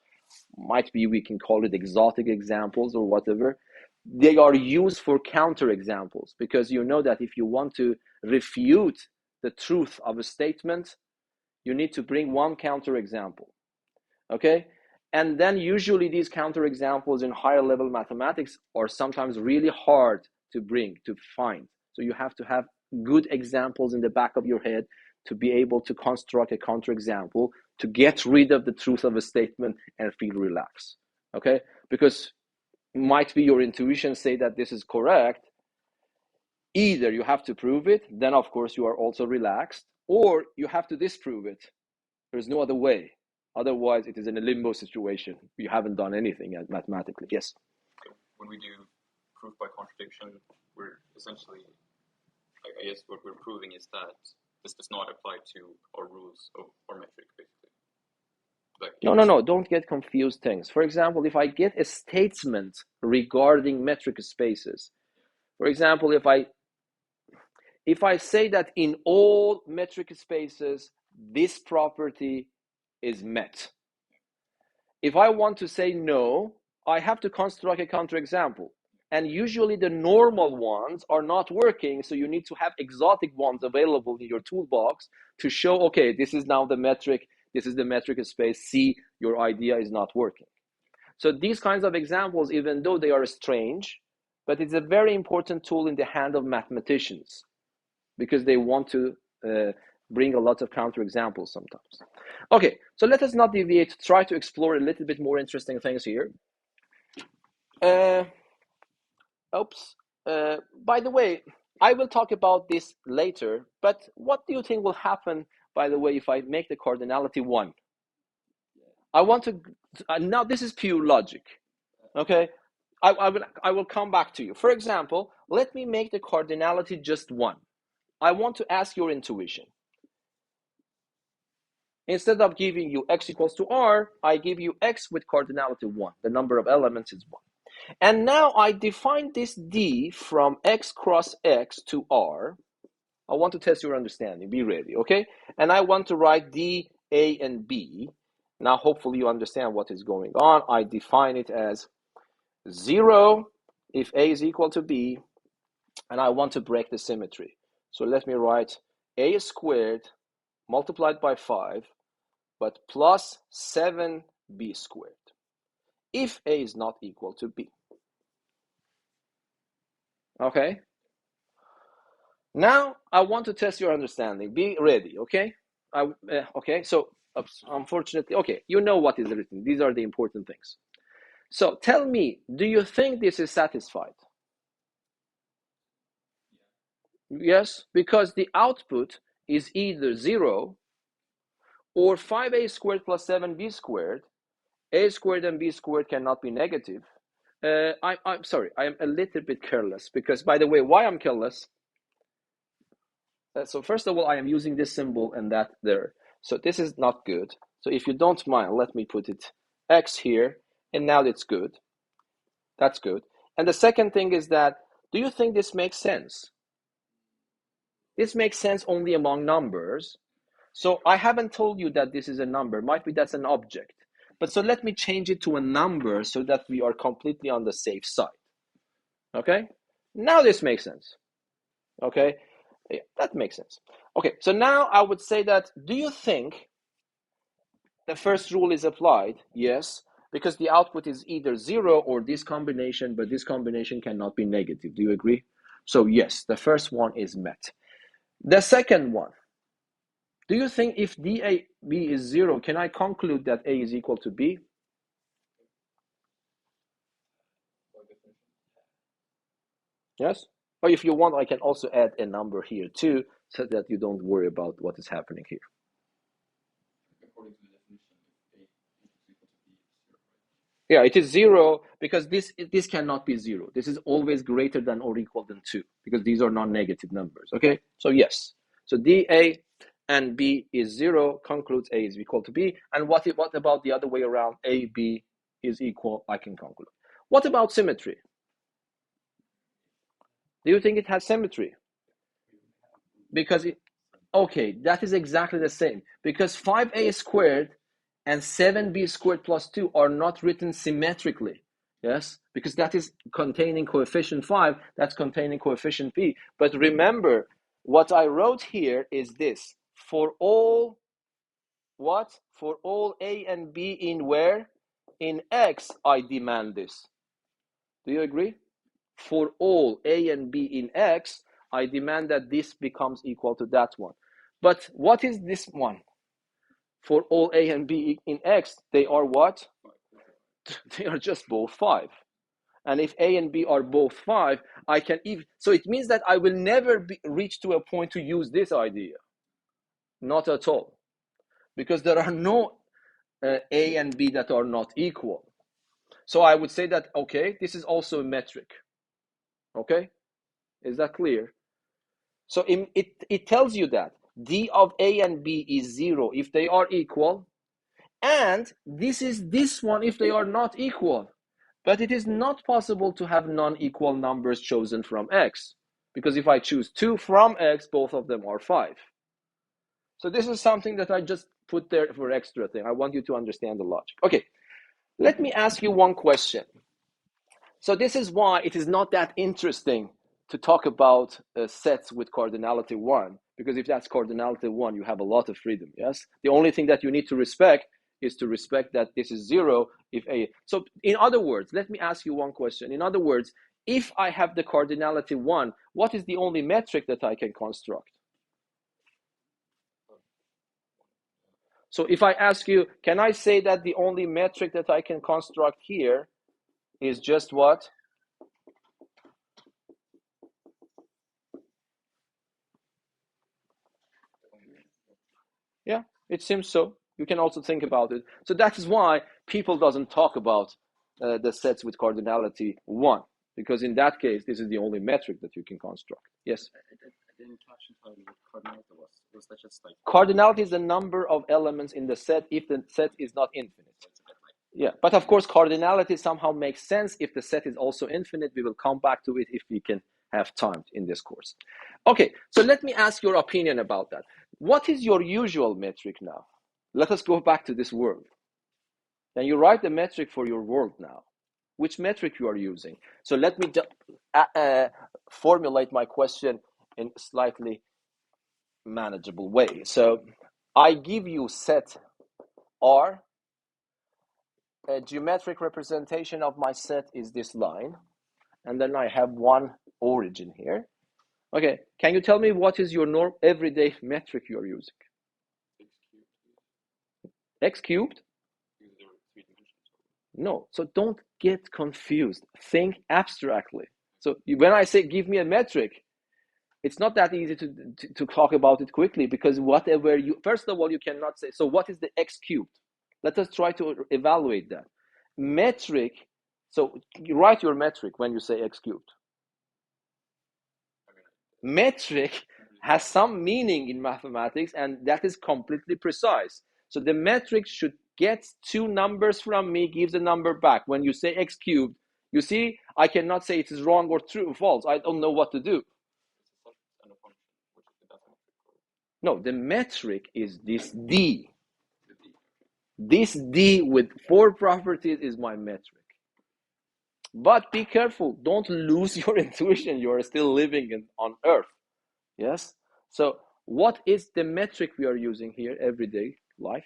Might be we can call it exotic examples or whatever. They are used for counter examples, because you know that if you want to refute the truth of a statement, you need to bring one counter example. Okay? And then usually these counter examples in higher level mathematics are sometimes really hard to find. So you have to have good examples in the back of your head to be able to construct a counter example to get rid of the truth of a statement and feel relaxed. Okay? Because might be your intuition say that this is correct, Either you have to prove it, then of course you are also relaxed, or you have to disprove it. There's no other way. Otherwise, it is in a limbo situation. You haven't done anything mathematically. Yes? So when we do proof by contradiction, we're essentially, I guess what we're proving is that this does not apply to our rules of our metric, basically. Like No. Don't get confused things. For example, if I get a statement regarding metric spaces, for example, if I say that in all metric spaces, this property is met. If I want to say no, I have to construct a counterexample. And usually the normal ones are not working, so you need to have exotic ones available in your toolbox to show, okay, this is now the metric, this is the metric space, see, your idea is not working. So these kinds of examples, even though they are strange, but it's a very important tool in the hand of mathematicians, because they want to bring a lot of counterexamples sometimes. Okay, so let us not deviate, try to explore a little bit more interesting things here. By the way, I will talk about this later, but what do you think will happen, by the way, if I make the cardinality 1? I want to, now this is pure logic, okay? I will come back to you. For example, let me make the cardinality just 1. I want to ask your intuition. Instead of giving you x equals to r, I give you x with cardinality 1. The number of elements is 1. And now I define this d from x cross x to r. I want to test your understanding. Be ready, okay? And I want to write d, a, and b. Now, hopefully you understand what is going on. I define it as 0 if a is equal to b, and I want to break the symmetry. So let me write a squared multiplied by 5, but plus 7b squared, if a is not equal to b. Okay? Now, I want to test your understanding. Be ready, okay? Okay, so unfortunately, okay, you know what is written. These are the important things. So tell me, do you think this is satisfied? Yes, because the output is either 0 or 5a squared plus 7b squared. A squared and b squared cannot be negative. I'm sorry, I am a little bit careless, because, by the way, why I'm careless? So first of all, I am using this symbol and that there. So this is not good. So if you don't mind, let me put it x here, and now it's good. That's good. And the second thing is that, do you think this makes sense? This makes sense only among numbers. So I haven't told you that this is a number. Might be that's an object. But so let me change it to a number so that we are completely on the safe side. Okay? Now this makes sense. Okay? Yeah, that makes sense. Okay, so now I would say that, do you think the first rule is applied? Yes, because the output is either 0 or this combination, but this combination cannot be negative. Do you agree? So yes, the first one is met. The second one, do you think if dAb is 0, can I conclude that A is equal to B? Yes? Or if you want, I can also add a number here too, so that you don't worry about what is happening here. according to the definition, A is equal to B is 0, right? Yeah, it is 0 because this cannot be 0. This is always greater than or equal than 2, because these are non-negative numbers. Okay, so yes. So dA and B is 0, concludes A is equal to B. And what about the other way around? AB is equal, I can conclude. What about symmetry? Do you think it has symmetry? Because okay, that is exactly the same. Because 5a squared and 7b squared plus 2 are not written symmetrically. Yes, because that is containing coefficient 5, that's containing coefficient b. But remember, what I wrote here is this. For all, what? For all a and b in where? In x, I demand this. Do you agree? For all a and b in x, I demand that this becomes equal to that one. But what is this one? For all a and b in x, they are what? They are just both 5. And if A and B are both 5, I can even, so it means that I will never reach to a point to use this idea. Not at all. Because there are no A and B that are not equal. So I would say that, okay, this is also a metric. Okay? Is that clear? So it tells you that D of A and B is 0 if they are equal, and this is this one if they are not equal. But it is not possible to have non-equal numbers chosen from X, because if I choose 2 from X, both of them are 5. So this is something that I just put there for extra thing. I want you to understand the logic. Okay, let me ask you one question. So this is why it is not that interesting to talk about sets with cardinality 1, because if that's cardinality 1, you have a lot of freedom, yes? The only thing that you need to respect is to respect that this is 0 if A. So in other words, let me ask you one question. In other words, if I have the cardinality 1, what is the only metric that I can construct? So if I ask you, can I say that the only metric that I can construct here is just what? Yeah, it seems so. You can also think about it. So that is why people doesn't talk about the sets with cardinality 1, because in that case, this is the only metric that you can construct. Yes? I didn't catch entirely what cardinality was. Was that just like... Cardinality is the number of elements in the set if the set is not infinite. Yeah, but of course, cardinality somehow makes sense if the set is also infinite. We will come back to it if we can have time in this course. Okay, so let me ask your opinion about that. What is your usual metric now? Let us go back to this world. And you write the metric for your world now. Which metric you are using? So let me formulate my question in a slightly manageable way. So I give you set R. A geometric representation of my set is this line. And then I have one origin here. Okay, can you tell me what is your everyday metric you're using? X cubed? No, so don't get confused. Think abstractly. So when I say give me a metric, it's not that easy to talk about it quickly, because whatever you, first of all, you cannot say, so what is the X cubed? Let us try to evaluate that. Metric, so you write your metric when you say X cubed. Metric has some meaning in mathematics, and that is completely precise. So the metric should get 2 numbers from me, gives a number back. When you say X cubed, you see, I cannot say it is wrong or true or false. I don't know what to do. No, the metric is this D. This D with 4 properties is my metric. But be careful, don't lose your intuition. You are still living on Earth. Yes? So what is the metric we are using here everyday life?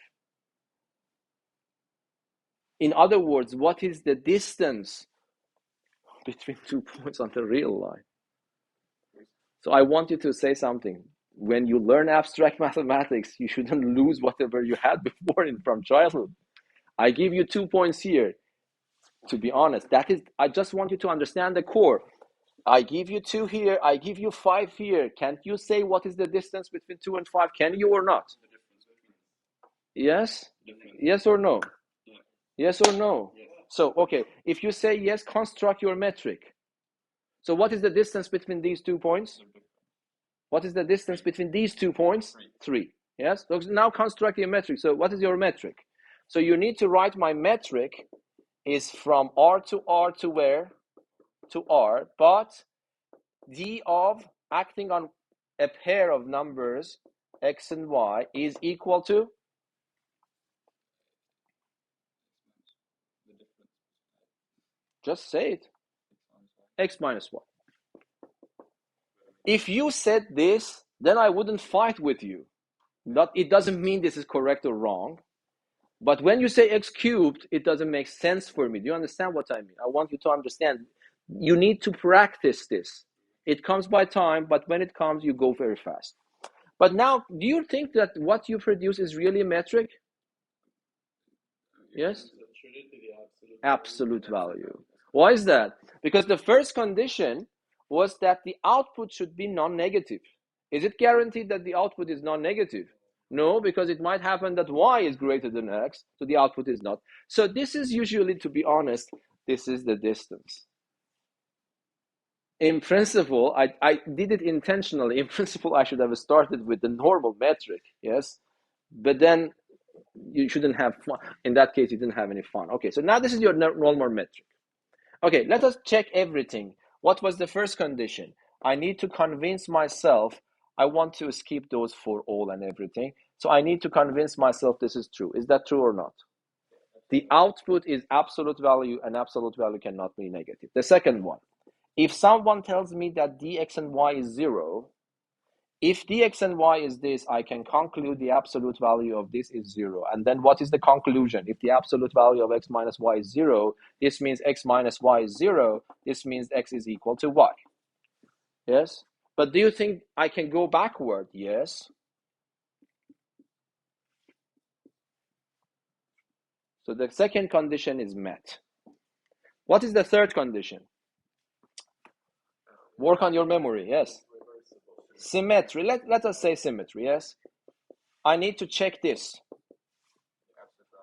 In other words, what is the distance between 2 points on the real line? So I want you to say something. When you learn abstract mathematics, you shouldn't lose whatever you had before from childhood. I give you 2 points here. To be honest, that is, I just want you to understand the core. I give you 2 here, I give you 5 here. Can't you say what is the distance between 2 and 5? Can you or not? Yes? Yes or no? Yes or no? So, okay, if you say yes, construct your metric. So what is the distance between these 2 points? What is the distance between these 2 points? 3. Yes? So now construct your metric. So what is your metric? So you need to write my metric is from R to R to where? To R, but D of acting on a pair of numbers, X and Y, is equal to? Just say it. X minus Y. If you said this, then I wouldn't fight with you. It doesn't mean this is correct or wrong. But when you say X cubed, it doesn't make sense for me. Do you understand what I mean? I want you to understand. You need to practice this. It comes by time, but when it comes, you go very fast. But now, do you think that what you produce is really a metric? Yes? Absolute value. Why is that? Because the first condition was that the output should be non-negative. Is it guaranteed that the output is non-negative? No, because it might happen that y is greater than x, so the output is not. So this is usually, to be honest, this is the distance. In principle, I did it intentionally. In principle, I should have started with the normal metric, yes? But then you shouldn't have fun. In that case, you didn't have any fun. Okay, so now this is your normal metric. Okay, let us check everything. What was the first condition? I need to convince myself I want to skip those for all and everything. So I need to convince myself this is true. Is that true or not? The output is absolute value, and absolute value cannot be negative. The second one, if someone tells me that dx and y is 0, if dx and y is this, I can conclude the absolute value of this is 0. And then what is the conclusion? If the absolute value of x minus y is 0, this means x minus y is 0. This means x is equal to y. Yes? But do you think I can go backward? Yes. So the second condition is met. What is the third condition? Work on your memory. Yes. Symmetry. Let us say symmetry. Yes. I need to check this.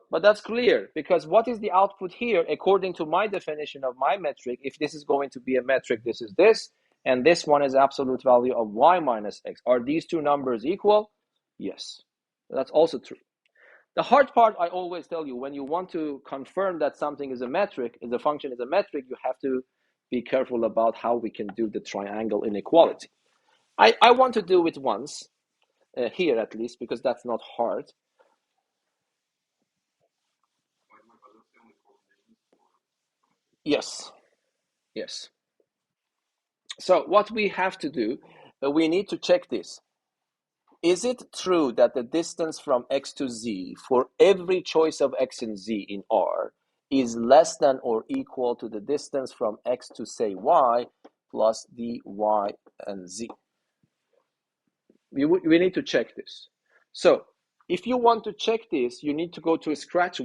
But that's clear, because what is the output here according to my definition of my metric? If this is going to be a metric, this is this, and this one is absolute value of y minus x. Are these two numbers equal? Yes. That's also true. The hard part, I always tell you, when you want to confirm that something is a metric, the function is a metric, you have to be careful about how we can do the triangle inequality. I want to do it once, here at least, because that's not hard. Yes. Yes. So what we have to do, we need to check this. Is it true that the distance from x to z for every choice of x and z in R is less than or equal to the distance from x to, say, y plus dy and z? We need to check this. So if you want to check this, you need to go to a scratch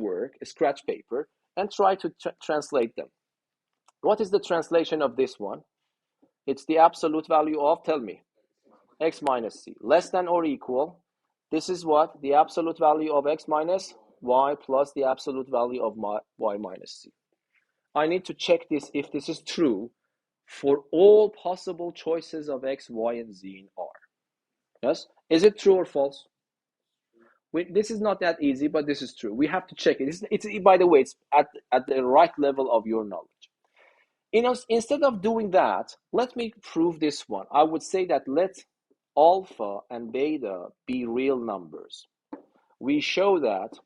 paper, and try to translate them. What is the translation of this one? It's the absolute value of, tell me, x minus c, less than or equal. This is what? The absolute value of x minus y plus the absolute value of y minus c. I need to check this if this is true for all possible choices of x, y, and z in R. Yes? Is it true or false? This is not that easy, but this is true. We have to check it. It's by the way, it's at the right level of your knowledge. Instead of doing that, let me prove this one. I would say that let alpha and beta be real numbers. We show that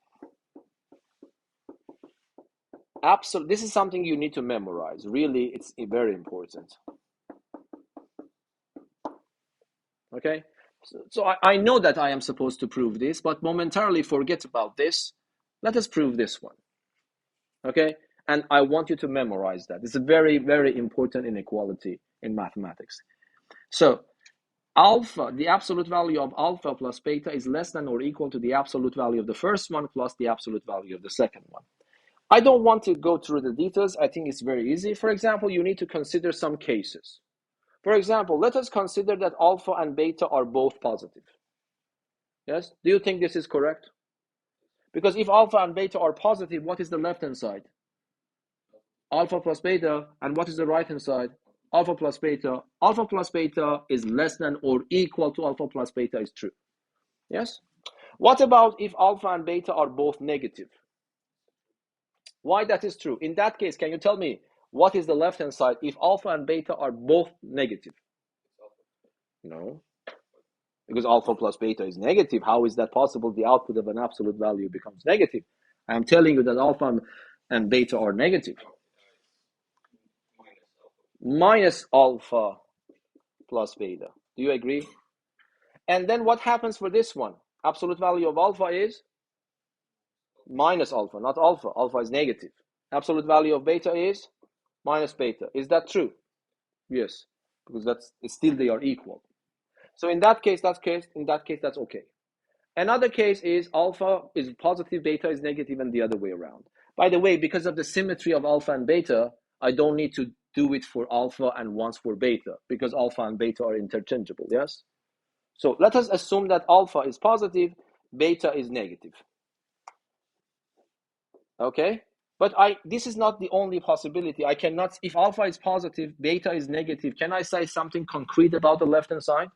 this is something you need to memorize. Really, it's very important. Okay? So I know that I am supposed to prove this, but momentarily forget about this. Let us prove this one. Okay? And I want you to memorize that. It's a very, very important inequality in mathematics. So alpha, the absolute value of alpha plus beta is less than or equal to the absolute value of the first one plus the absolute value of the second one. I don't want to go through the details. I think it's very easy. For example, you need to consider some cases. For example, let us consider that alpha and beta are both positive. Yes? Do you think this is correct? Because if alpha and beta are positive, what is the left-hand side? Alpha plus beta. And what is the right-hand side? Alpha plus beta. Alpha plus beta is less than or equal to alpha plus beta is true. Yes? What about if alpha and beta are both negative? Why that is true? In that case, can you tell me what is the left-hand side if alpha and beta are both negative? No. Because alpha plus beta is negative. How is that possible? The output of an absolute value becomes negative. I am telling you that alpha and beta are negative. Minus alpha plus beta. Do you agree? And then what happens for this one? Absolute value of alpha is minus alpha, not alpha. Alpha is negative. Absolute value of beta is minus beta. Is that true? Yes, because still they are equal. So in that case, that's okay. Another case is alpha is positive, beta is negative, and the other way around. By the way, because of the symmetry of alpha and beta, I don't need to do it for alpha and once for beta, because alpha and beta are interchangeable, yes? So let us assume that alpha is positive, beta is negative. Okay? But this is not the only possibility. I cannot, if alpha is positive, beta is negative, can I say something concrete about the left-hand side?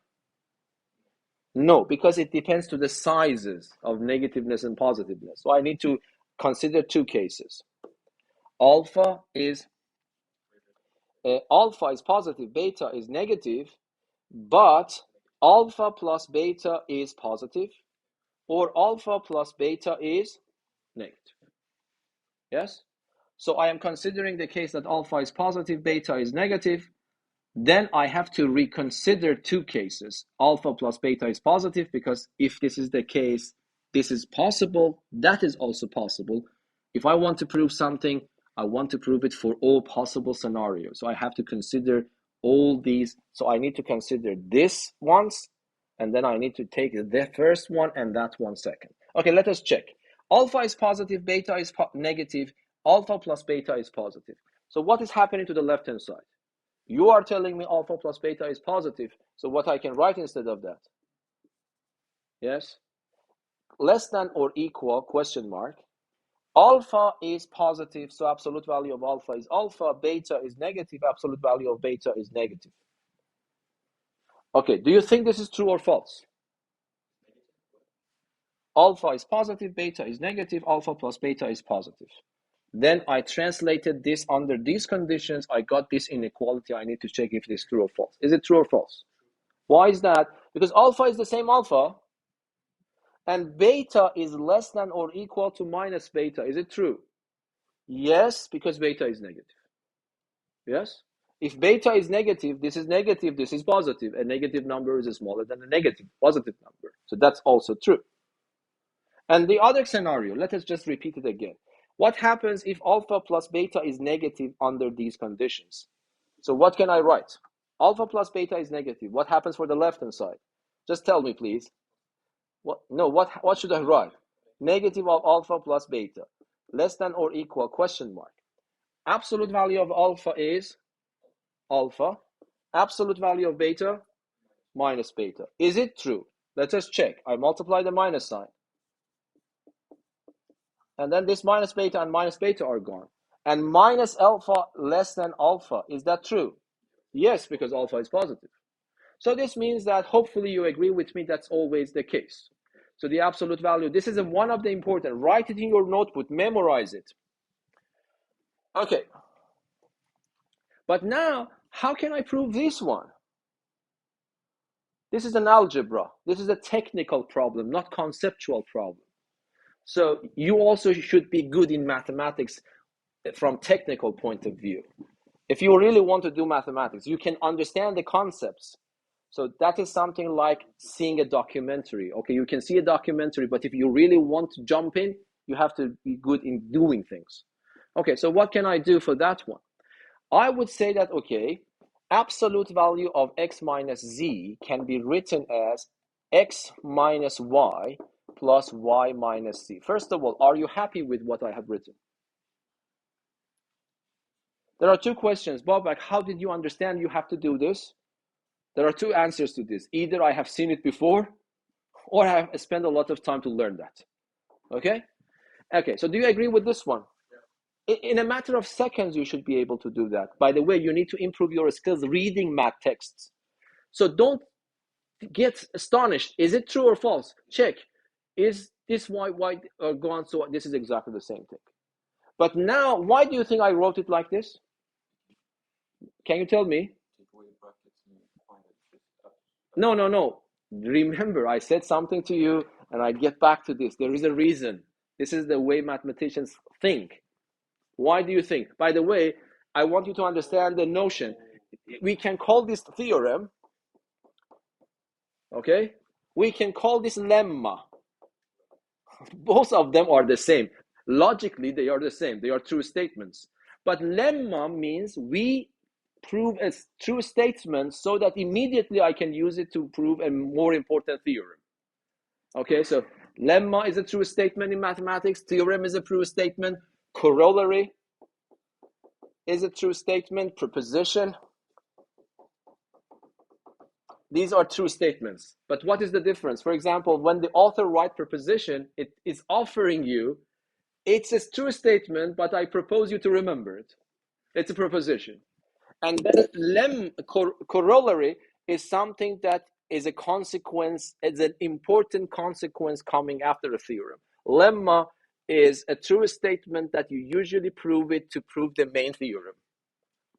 No, because it depends to the sizes of negativeness and positiveness. So I need to consider two cases. Alpha is positive, beta is negative, but alpha plus beta is positive, or alpha plus beta is negative. Yes? So I am considering the case that alpha is positive, beta is negative. Then I have to reconsider two cases. Alpha plus beta is positive, because if this is the case, this is possible, that is also possible. If I want to prove something, I want to prove it for all possible scenarios. So I have to consider all these. So I need to consider this once, and then I need to take the first one and that one second. Okay, let us check. Alpha is positive, beta is negative, alpha plus beta is positive. So what is happening to the left-hand side? You are telling me alpha plus beta is positive, so what I can write instead of that? Yes? Less than or equal, question mark. Alpha is positive, so absolute value of alpha is alpha, beta is negative, absolute value of beta is negative. Okay, do you think this is true or false? Alpha is positive, beta is negative, alpha plus beta is positive. Then I translated this under these conditions, I got this inequality, I need to check if it is true or false. Is it true or false? Why is that? Because alpha is the same alpha, and beta is less than or equal to minus beta. Is it true? Yes, because beta is negative. Yes? If beta is negative, this is positive. A negative number is smaller than a negative positive number. So that's also true. And the other scenario, let us just repeat it again. What happens if alpha plus beta is negative under these conditions? So what can I write? Alpha plus beta is negative. What happens for the left-hand side? Just tell me, please. What should I write? Negative of alpha plus beta. Less than or equal, question mark. Absolute value of alpha is alpha. Absolute value of beta, minus beta. Is it true? Let us check. I multiply the minus sign. And then this minus beta and minus beta are gone. And minus alpha less than alpha. Is that true? Yes, because alpha is positive. So this means that hopefully you agree with me that's always the case. So the absolute value, this is one of the important. Write it in your notebook, memorize it. Okay. But now, how can I prove this one? This is an algebra. This is a technical problem, not conceptual problem. So you also should be good in mathematics from technical point of view. If you really want to do mathematics, you can understand the concepts. So that is something like seeing a documentary. Okay, you can see a documentary, but if you really want to jump in, you have to be good in doing things. Okay, so what can I do for that one? I would say that, okay, absolute value of x minus z can be written as x minus y plus y minus z. First of all, are you happy with what I have written? There are two questions. Babak, how did you understand you have to do this? There are two answers to this. Either I have seen it before, or I have spent a lot of time to learn that. Okay? Okay, so do you agree with this one? Yeah. In a matter of seconds, you should be able to do that. By the way, you need to improve your skills reading math texts. So don't get astonished. Is it true or false? Check. Is this y or go on? So this is exactly the same thing. But now, why do you think I wrote it like this? Can you tell me? No. Remember, I said something to you, and I get back to this. There is a reason. This is the way mathematicians think. Why do you think? By the way, I want you to understand the notion. We can call this theorem, okay? We can call this lemma. Both of them are the same. Logically, they are the same. They are true statements. But lemma means we prove a true statement so that immediately I can use it to prove a more important theorem. Okay, so lemma is a true statement in mathematics. Theorem is a true statement. Corollary is a true statement, proposition. These are true statements. But what is the difference? For example, when the author writes proposition, it is offering you, it's a true statement, but I propose you to remember it. It's a proposition. And then corollary is something that is a consequence, it's an important consequence coming after a theorem. Lemma is a true statement that you usually prove it to prove the main theorem,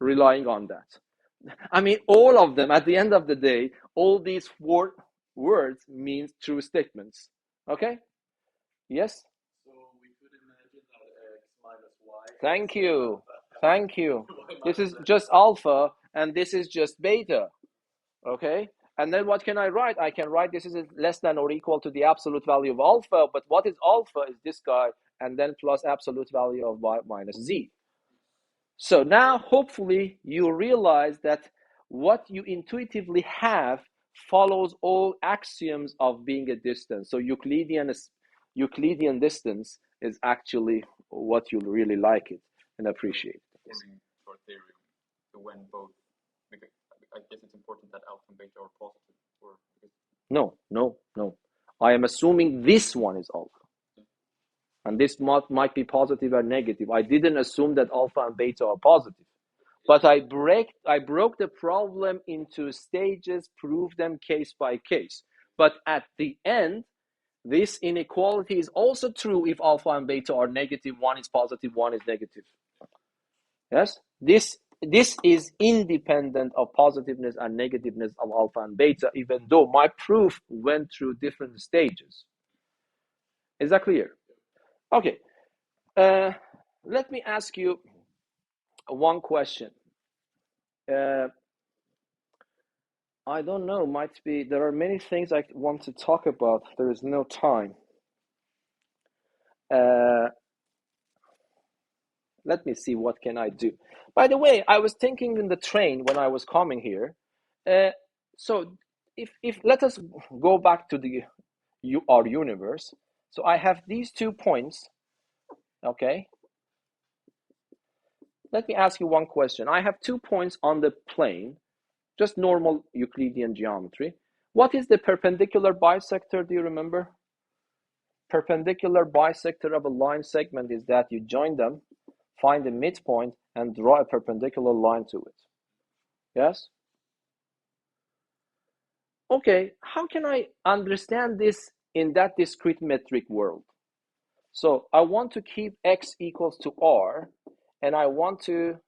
relying on that. I mean, all of them, at the end of the day, all these four words mean true statements. Okay? Yes? So we could imagine that x minus y. Thank you. Thank you. This is just alpha, and this is just beta. Okay? And then what can I write? I can write this is less than or equal to the absolute value of alpha, but what is alpha is this guy, and then plus absolute value of y minus z. So now, hopefully, you realize that what you intuitively have follows all axioms of being a distance. So Euclidean distance is actually what you really like it and appreciate. According to our theory, so when both, because I guess it's important that alpha and beta are positive, or No. I am assuming this one is alpha. And this might be positive or negative. I didn't assume that alpha and beta are positive. But I broke the problem into stages, proved them case by case. But at the end, this inequality is also true if alpha and beta are negative, one is positive, one is negative. Yes? This is independent of positiveness and negativeness of alpha and beta, even though my proof went through different stages. Is that clear? Okay. Let me ask you one question. I don't know, might be, there are many things I want to talk about. There is no time. Let me see, what can I do? By the way, I was thinking in the train when I was coming here. So if let us go back to our universe. So I have these 2 points, okay? Let me ask you one question. I have 2 points on the plane, just normal Euclidean geometry. What is the perpendicular bisector? Do you remember? Perpendicular bisector of a line segment is that you join them, find the midpoint, and draw a perpendicular line to it. Yes? Okay, how can I understand this in that discrete metric world? So I want to keep x equals to r, and I want to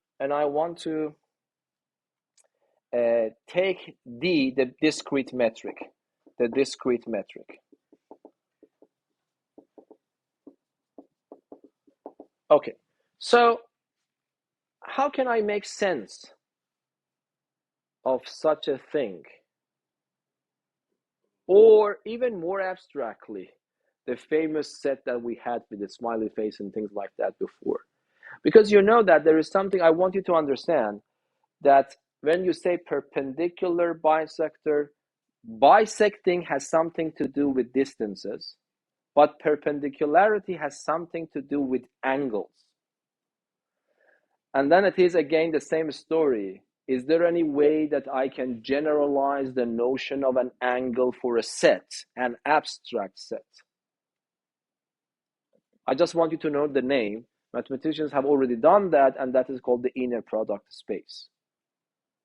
take the discrete metric, Okay, so how can I make sense of such a thing? Or even more abstractly, the famous set that we had with the smiley face and things like that before. Because you know that there is something I want you to understand, that when you say perpendicular bisector, bisecting has something to do with distances, but perpendicularity has something to do with angles. And then it is again the same story. Is there any way that I can generalize the notion of an angle for a set, an abstract set? I just want you to know the name. Mathematicians have already done that, and that is called the inner product space.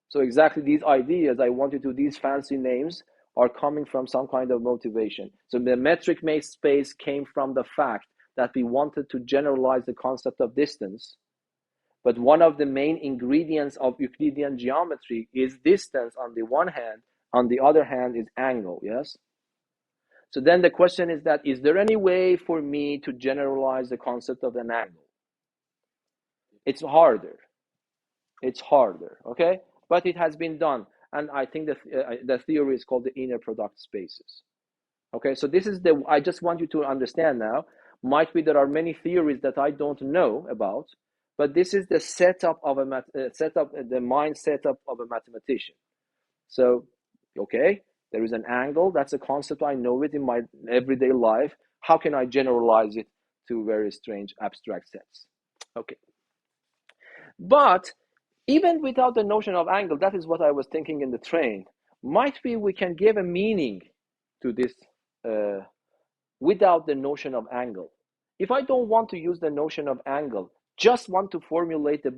So exactly these ideas, I want you to, these fancy names are coming from some kind of motivation. So the metric space came from the fact that we wanted to generalize the concept of distance. But one of the main ingredients of Euclidean geometry is distance on the one hand, on the other hand is angle, yes? So then the question is that, is there any way for me to generalize the concept of an angle? It's harder, okay? But it has been done. And I think the theory is called the inner product spaces. Okay, so this is I just want you to understand now, might be there are many theories that I don't know about, but this is the setup of the mind setup of a mathematician. So, okay, there is an angle. That's a concept. I know it in my everyday life. How can I generalize it to very strange abstract sets? Okay. But even without the notion of angle, that is what I was thinking in the train, might be we can give a meaning to this without the notion of angle. If I don't want to use the notion of angle, just want to formulate the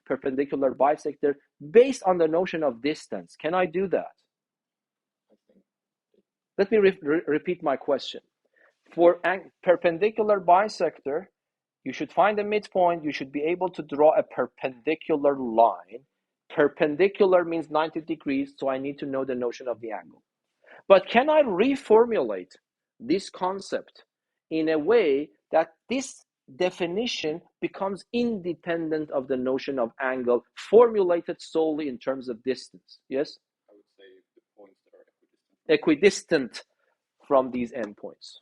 perpendicular bisector based on the notion of distance, can I do that? Let me repeat my question. For perpendicular bisector, you should find a midpoint. You should be able to draw a perpendicular line. Perpendicular means 90 degrees, so I need to know the notion of the angle. But can I reformulate this concept in a way that this definition becomes independent of the notion of angle, formulated solely in terms of distance? Yes? I would say the points that are equidistant from these endpoints.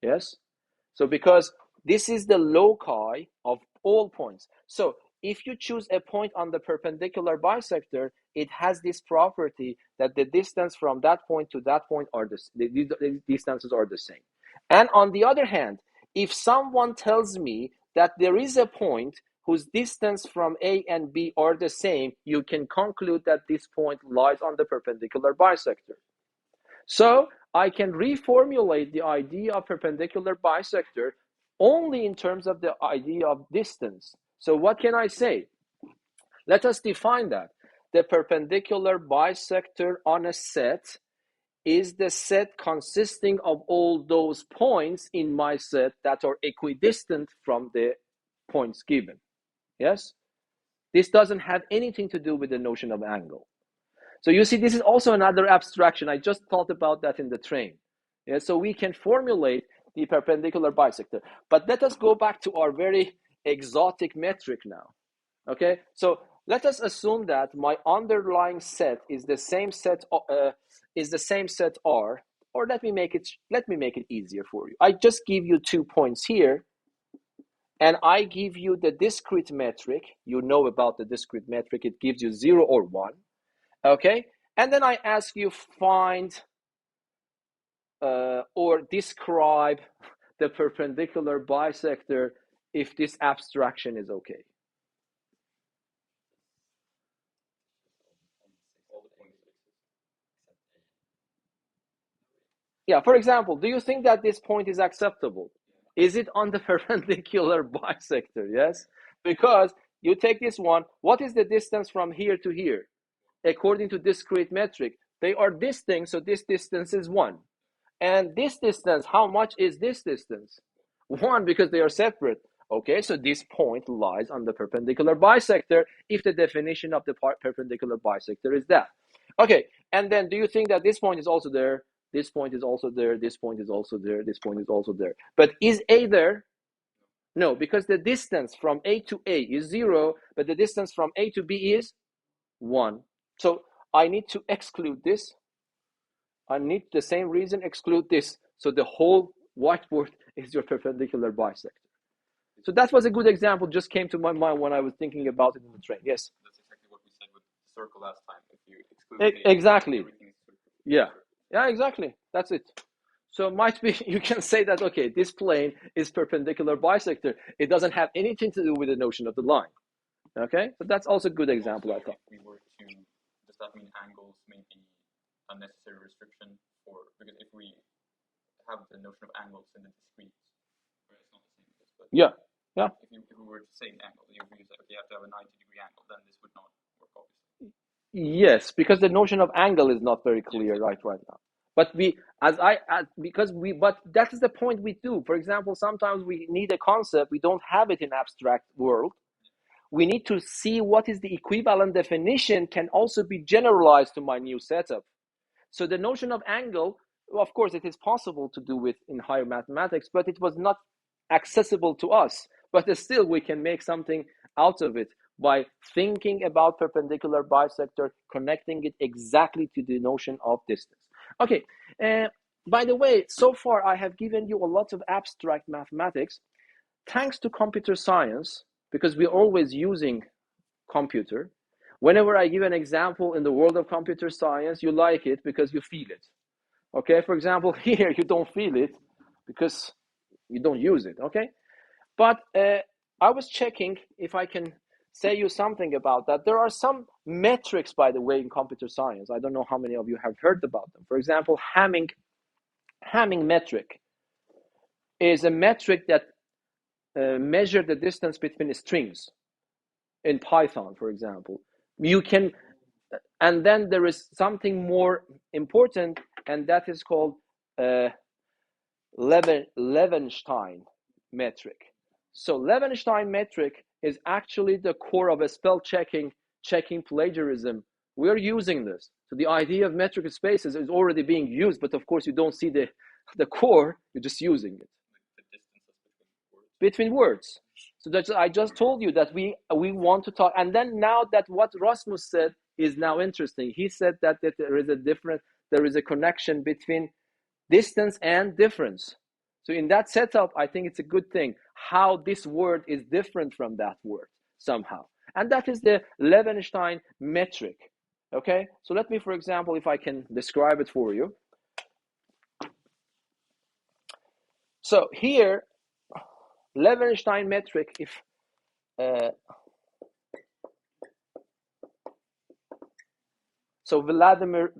Yes? So because this is the loci of all points. So if you choose a point on the perpendicular bisector, it has this property that the distance from that point to that point are the distances are the same. And on the other hand, if someone tells me that there is a point whose distance from A and B are the same, you can conclude that this point lies on the perpendicular bisector. So I can reformulate the idea of perpendicular bisector only in terms of the idea of distance. So what can I say? Let us define that. The perpendicular bisector on a set is the set consisting of all those points in my set that are equidistant from the points given. Yes? This doesn't have anything to do with the notion of angle. So you see, this is also another abstraction. I just thought about that in the train. Yeah, so we can formulate the perpendicular bisector. But let us go back to our very exotic metric now. Okay, so let us assume that my underlying set is the same set R, or let me make it easier for you. I just give you 2 points here, and I give you the discrete metric. You know about the discrete metric. It gives you 0 or 1. Okay, and then I ask you find or describe the perpendicular bisector if this abstraction is okay. Yeah, for example, do you think that this point is acceptable? Is it on the perpendicular bisector? Yes, because you take this one. What is the distance from here to here? According to discrete metric, they are this thing, so this distance is 1. And this distance, how much is this distance? 1, because they are separate. Okay, so this point lies on the perpendicular bisector if the definition of the perpendicular bisector is that. Okay, and then do you think that this point is also there? This point is also there, this point is also there, this point is also there. But is A there? No, because the distance from A to A is 0, but the distance from A to B is 1. So I need to exclude this. I need the same reason exclude this. So the whole whiteboard is your perpendicular bisector. So that was a good example, just came to my mind when I was thinking about it in the train. Yes? That's exactly what we said with the circle last time. If you exclude exactly. Yeah. Yeah, exactly. That's it. So might be you can say that, okay, this plane is perpendicular bisector. It doesn't have anything to do with the notion of the line. Okay? So that's also a good example, I thought. If we were to, does that mean angles may be a necessary restriction for, because if we have the notion of angles in the discrete, where it's not the same as this, but yeah. Yeah. If we were to say angle, you would say, okay, you have to have a 90-degree angle, then this would not work, obviously. Yes, because the notion of angle is not very clear right now. But but that is the point we do. For example, sometimes we need a concept, we don't have it in abstract world. We need to see what is the equivalent definition can also be generalized to my new setup. So the notion of angle, of course, it is possible to do it in higher mathematics, but it was not accessible to us. But still, we can make something out of it by thinking about perpendicular bisector, connecting it exactly to the notion of distance. Okay, by the way, so far I have given you a lot of abstract mathematics. Thanks to computer science, because we're always using computer, whenever I give an example in the world of computer science, you like it because you feel it. Okay, for example, here you don't feel it because you don't use it, okay? But I was checking if I can say you something about that. There are some metrics, by the way, in computer science. I don't know how many of you have heard about them. For example, Hamming metric is a metric that measures the distance between strings in Python, for example. You can, and then there is something more important, and that is called Levenstein metric. So Levenstein metric is actually the core of a spell checking plagiarism. We're using this. So the idea of metric spaces is already being used, but of course you don't see the core, you're just using it. Between words. So that's, I just told you that we want to talk, and then now that what Rasmus said is now interesting. He said that there is a connection between distance and difference. So in that setup, I think it's a good thing how this word is different from that word somehow. And that is the Levenstein metric. Okay, so let me, for example, if I can describe it for you. So here, Levenstein metric, if so Vladimir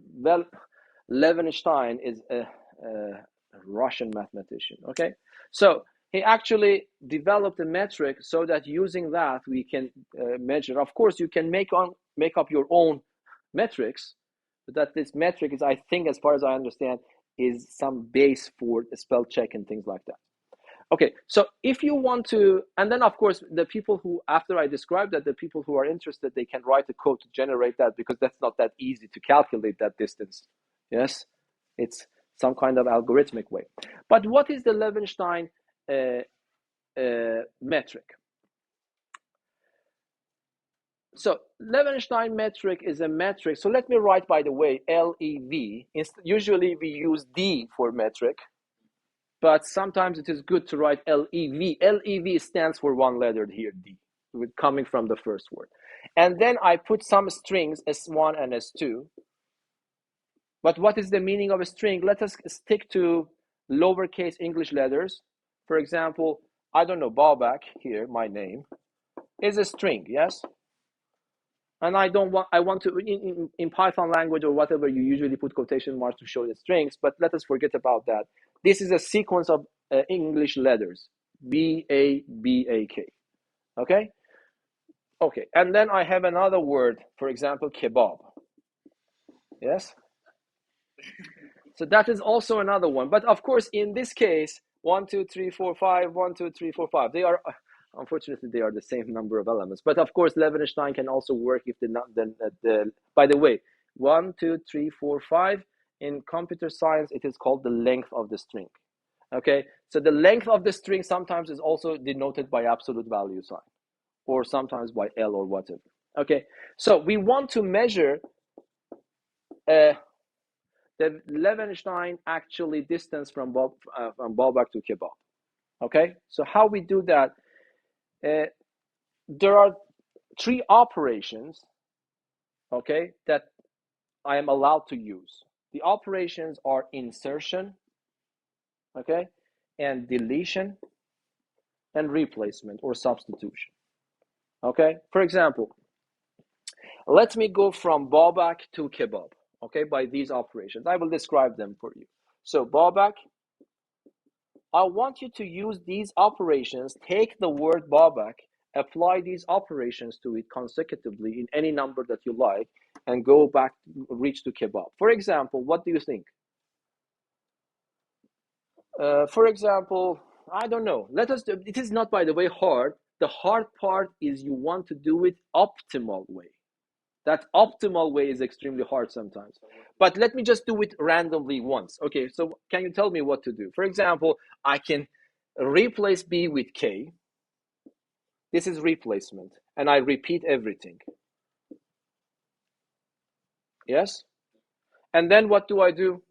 Levenstein is a Russian mathematician, okay? So he actually developed a metric so that using that we can measure. Of course, you can make up your own metrics, but that this metric is, I think, as far as I understand, is some base for spell check and things like that. Okay, so if you want to, and then of course, the people who, after I describe that, the people who are interested, they can write a code to generate that, because that's not that easy to calculate that distance. Yes, it's some kind of algorithmic way. But what is the Levenstein metric? So Levenstein metric is a metric. So let me write, by the way, LEV. Usually we use D for metric, but sometimes it is good to write LEV. LEV stands for one letter here, D, with coming from the first word. And then I put some strings, S1 and S2. But what is the meaning of a string? Let us stick to lowercase English letters. For example, I don't know, Babak here, my name, is a string, yes? And I want to, in Python language or whatever, you usually put quotation marks to show the strings, but let us forget about that. This is a sequence of English letters, B-A-B-A-K, okay? Okay, and then I have another word, for example, kebab, yes? So that is also another one. But of course, in this case, 1, 2, 3, 4, 5, 1, 2, 3, 4, 5. They are, unfortunately, they are the same number of elements. But of course, Levenstein can also work if by the way, 1, 2, 3, 4, 5. In computer science, it is called the length of the string. Okay, so the length of the string sometimes is also denoted by absolute value sign, or sometimes by L or whatever. Okay, so we want to measure the Levenstein actually distance from Babak to kebab. Okay, so how we do that? There are 3 operations, okay, that I am allowed to use. The operations are insertion, okay, and deletion, and replacement or substitution. Okay, for example, let me go from Babak to kebab, okay, by these operations. I will describe them for you. So Babak, I want you to use these operations, take the word Babak, apply these operations to it consecutively in any number that you like, and go back, reach to kebab. For example, what do you think? For example, I don't know. It is not, by the way, hard. The hard part is you want to do it optimal way. That optimal way is extremely hard sometimes. But let me just do it randomly once. Okay, so can you tell me what to do? For example, I can replace B with K. This is replacement. And I repeat everything. Yes? And then what do I do?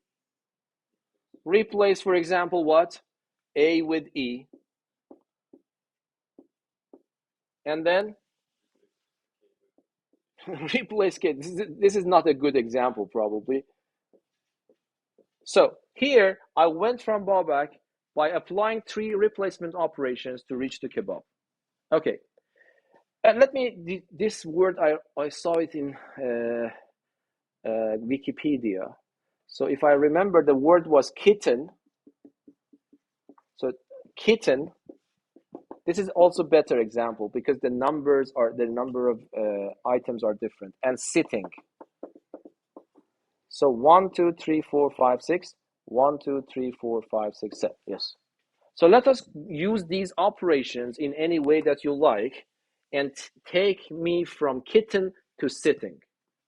Replace, for example, what? A with E. And then replace K. This is not a good example, probably. So here, I went from Babak by applying 3 replacement operations to reach the kebab. Okay. Let me, this word, I saw it in Wikipedia. So if I remember, the word was kitten. So kitten, this is also better example because the number of items are different. And sitting. So 1, 2, 3, 4, 5, 6. 1, 2, 3, 4, 5, 6, 7. Yes. So let us use these operations in any way that you like and take me from kitten to sitting.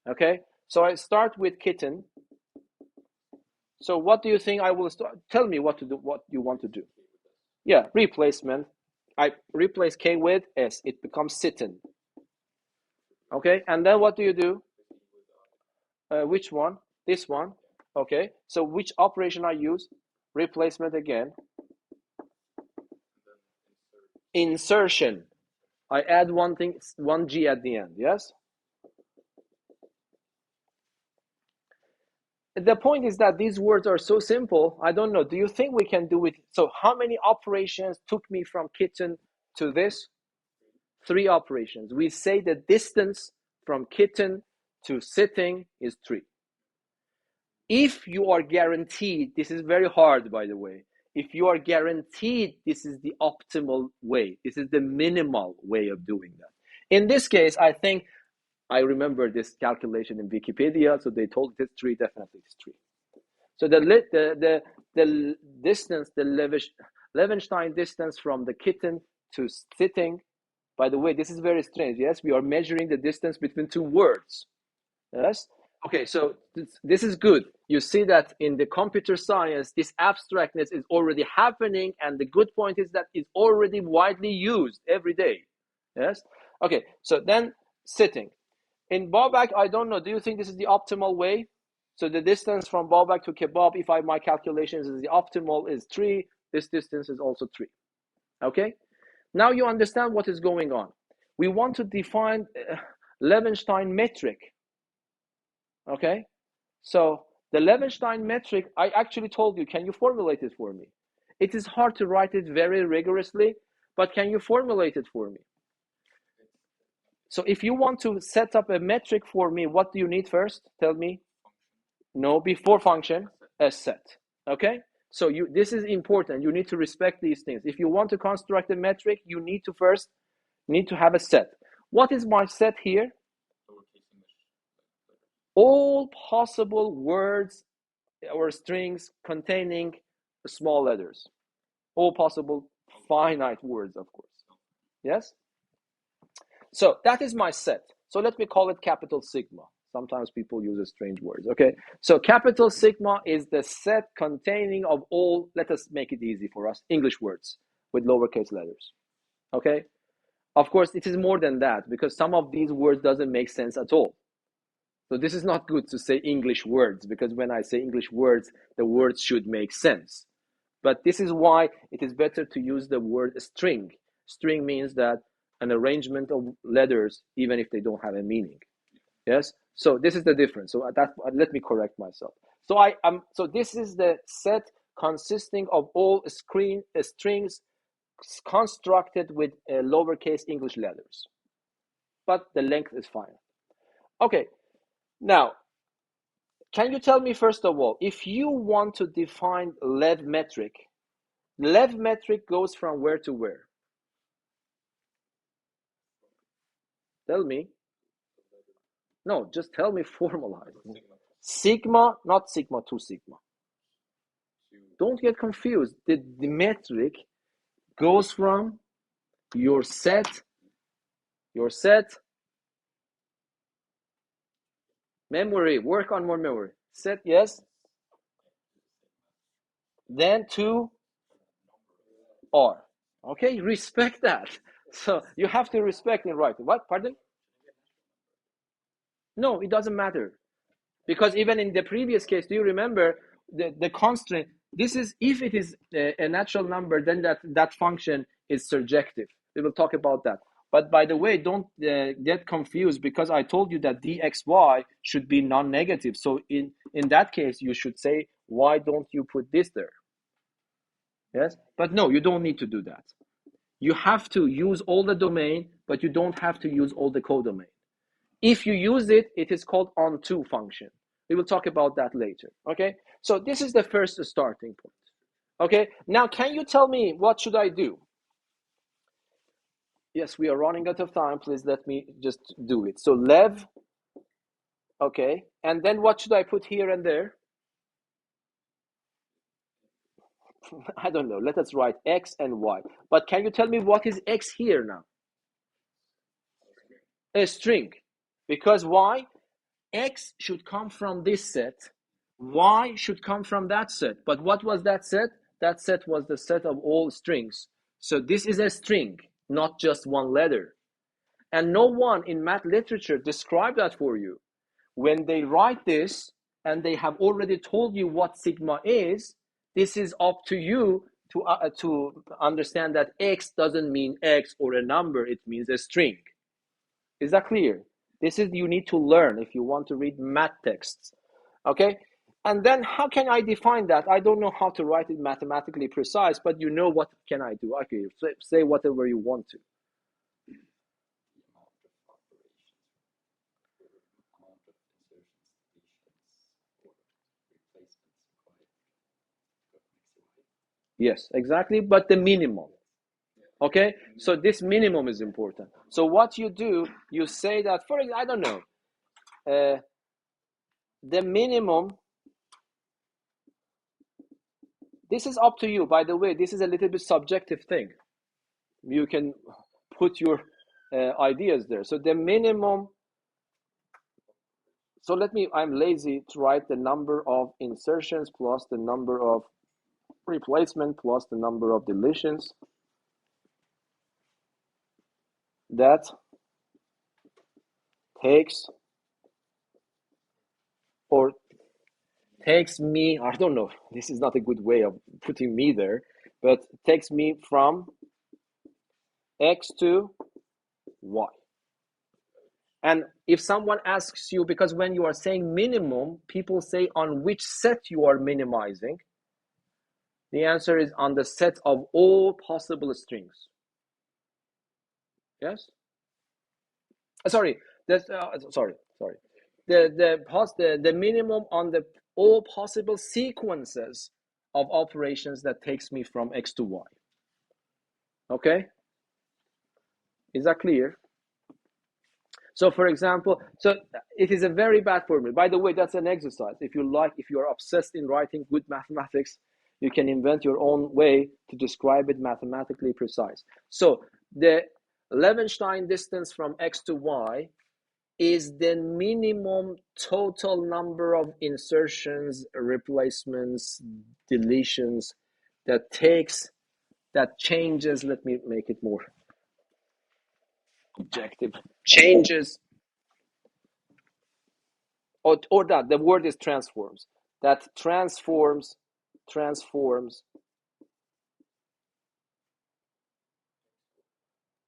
Okay? So I start with kitten. So what do you think I will start? Tell me what to do, what you want to do. Yeah, replacement. I replace K with S. It becomes sitting. Okay? And then what do you do? Which one? This one. Okay? So which operation I use? Replacement again. Insertion. I add one G at the end, yes? The point is that these words are so simple. I don't know. Do you think we can do it? So how many operations took me from kitten to this? 3 operations. We say the distance from kitten to sitting is 3. If you are guaranteed, this is very hard, by the way. If you are guaranteed this is the optimal way, this is the minimal way of doing that. In this case, I think I remember this calculation in Wikipedia, so they told it's 3, definitely it's 3. So the distance, the Levenstein distance from the kitten to sitting, by the way, this is very strange. Yes, we are measuring the distance between 2 words. Yes. Okay, so this is good. You see that in the computer science, this abstractness is already happening, and the good point is that it's already widely used every day. Yes. Okay, so then sitting. In Babak, I don't know. Do you think this is the optimal way? So the distance from Babak to Kebab, if my calculations is the optimal is 3, this distance is also 3. Okay? Now you understand what is going on. We want to define Levenstein metric. Okay? So the Levenstein metric, I actually told you, can you formulate it for me? It is hard to write it very rigorously, but can you formulate it for me? So if you want to set up a metric for me, what do you need first? Tell me. No, before function, a set. Okay? So this is important. You need to respect these things. If you want to construct a metric, you need to have a set. What is my set here? All possible words or strings containing small letters. All possible finite words, of course. Yes? So that is my set. So let me call it capital sigma. Sometimes people use strange words. Okay. So capital sigma is the set containing of all, let us make it easy for us, English words with lowercase letters. Okay. Of course, it is more than that because some of these words doesn't make sense at all. So this is not good to say English words because when I say English words, the words should make sense. But this is why it is better to use the word string. String means that an arrangement of letters, even if they don't have a meaning. Yes. So this is the difference. So let me correct myself. So this is the set consisting of all strings constructed with lowercase English letters, but the length is fine. Okay. Now, can you tell me first of all, if you want to define Lev metric goes from where to where? Tell me. No, just tell me formalize. Sigma, not sigma to sigma. Don't get confused. The metric goes from your set, memory, work on more memory. Set, yes. Then to R. Okay, respect that. So you have to respect in writing. What? Pardon? No, it doesn't matter. Because even in the previous case, do you remember the constraint? This is, if it is a natural number, then that function is surjective. We will talk about that. But by the way, don't get confused because I told you that dxy should be non-negative. So in that case, you should say, why don't you put this there? Yes, but no, you don't need to do that. You have to use all the domain, but you don't have to use all the codomain. If you use it, it is called onTo function. We will talk about that later. Okay, so this is the first starting point. Okay, now can you tell me what should I do? Yes, we are running out of time. Please let me just do it. So lev, okay, and then what should I put here and there? I don't know. Let us write x and y. But can you tell me what is x here now? A string. Because why? X should come from this set. Y should come from that set. But what was that set? That set was the set of all strings. So this is a string, not just one letter. And no one in math literature described that for you. When they write this and they have already told you what sigma is, this is up to you to understand that x doesn't mean x or a number, it means a string. Is that clear? This is you need to learn if you want to read math texts. Okay? And then how can I define that? I don't know how to write it mathematically precise, but you know what can I do? Okay, say whatever you want to. Yes, exactly, but the minimum. Okay, so this minimum is important. So what you do, you say that, for example, I don't know, the minimum, this is up to you. By the way, this is a little bit subjective thing. You can put your ideas there. So the minimum, so I'm lazy to write the number of insertions plus the number of replacement plus the number of deletions that takes me, I don't know, this is not a good way of putting me there, but takes me from x to y. And if someone asks you, because when you are saying minimum, people say on which set you are minimizing, the answer is on the set of all possible strings. Yes? Sorry, sorry. The minimum on the all possible sequences of operations that takes me from x to y. Okay? Is that clear? So for example, so it is a very bad formula. By the way, that's an exercise. If you are obsessed in writing good mathematics, you can invent your own way to describe it mathematically precise. So the Levenshtein distance from x to y is the minimum total number of insertions, replacements, deletions that changes, let me make it more objective, changes, or that the word is transforms, that transforms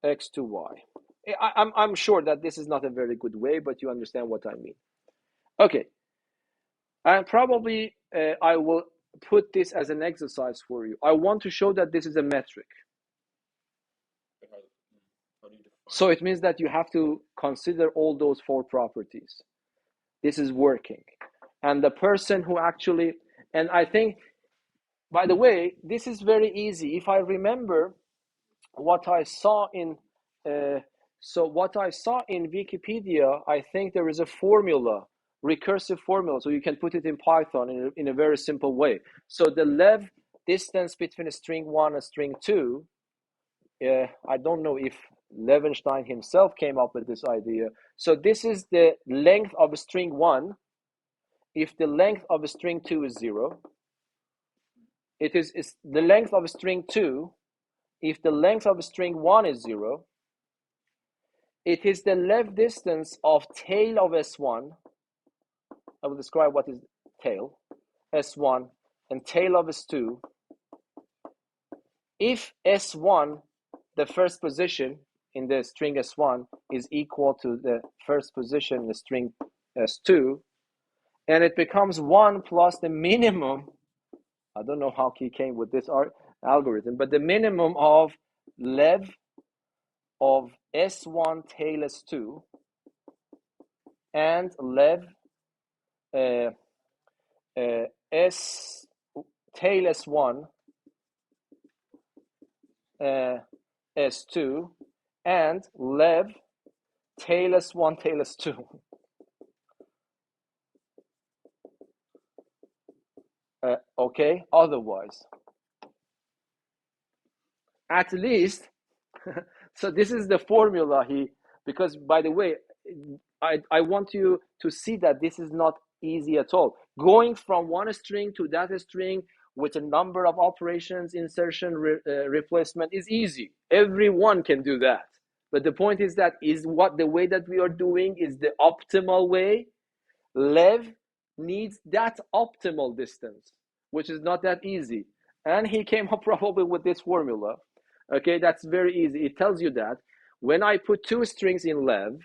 x to y. I'm sure that this is not a very good way, but you understand what I mean. Okay, and probably I will put this as an exercise for you. I want to show that this is a metric. So it means that you have to consider all those four properties. This is working. And the person who actually, and I think, by the way, this is very easy. If I remember what I saw in, what I saw in Wikipedia, I think there is a formula, recursive formula, so you can put it in Python in a very simple way. So the lev distance between a string 1 and string 2, I don't know if Levenshtein himself came up with this idea. So this is the length of a string 1. If the length of a string 2 is 0, it is the length of a string 2. If the length of a string 1 is 0, it is the lev distance of tail of S1. I will describe what is tail, S1, and tail of S2. If S1, the first position in the string S1, is equal to the first position in the string S2, and it becomes 1 plus the minimum, I don't know how he came with this algorithm, but the minimum of lev of S1 tail S2 and lev S tail S1 S2 and lev tail S1 tail S2. Okay, otherwise, at least, so this is the formula because by the way, I want you to see that this is not easy at all. Going from one string to that string with a number of operations, insertion, replacement is easy. Everyone can do that. But the point is that the way that we are doing is the optimal way. Lev needs that optimal distance, which is not that easy. And he came up probably with this formula. Okay, that's very easy. It tells you that when I put two strings in lev,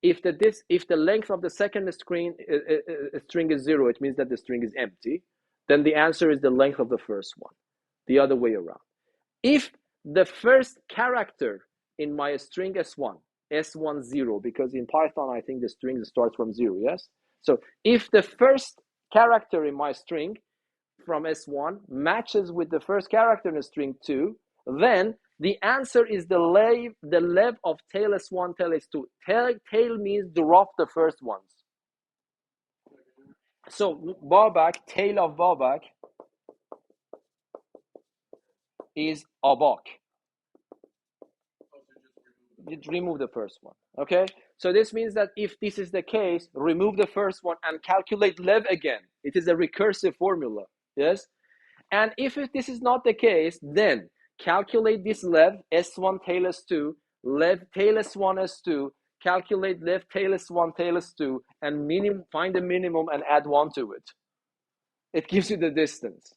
if the length of the second string is 0, it means that the string is empty. Then the answer is the length of the first one, the other way around. If the first character in my string S1, 0, because in Python I think the string starts from 0, yes? So if the first character in my string from S1 matches with the first character in string 2, then the answer is the lev of tail S1, tail S2. Tail means drop the first ones. So Babak, tail of Babak is abak. You remove the first one. Okay? So this means that if this is the case, remove the first one and calculate lev again. It is a recursive formula. Yes? And if this is not the case, then calculate this lev, S1 tail S2, lev tail S1 S2, calculate lev tail S1 tail S2, and find the minimum and add 1 to it. It gives you the distance.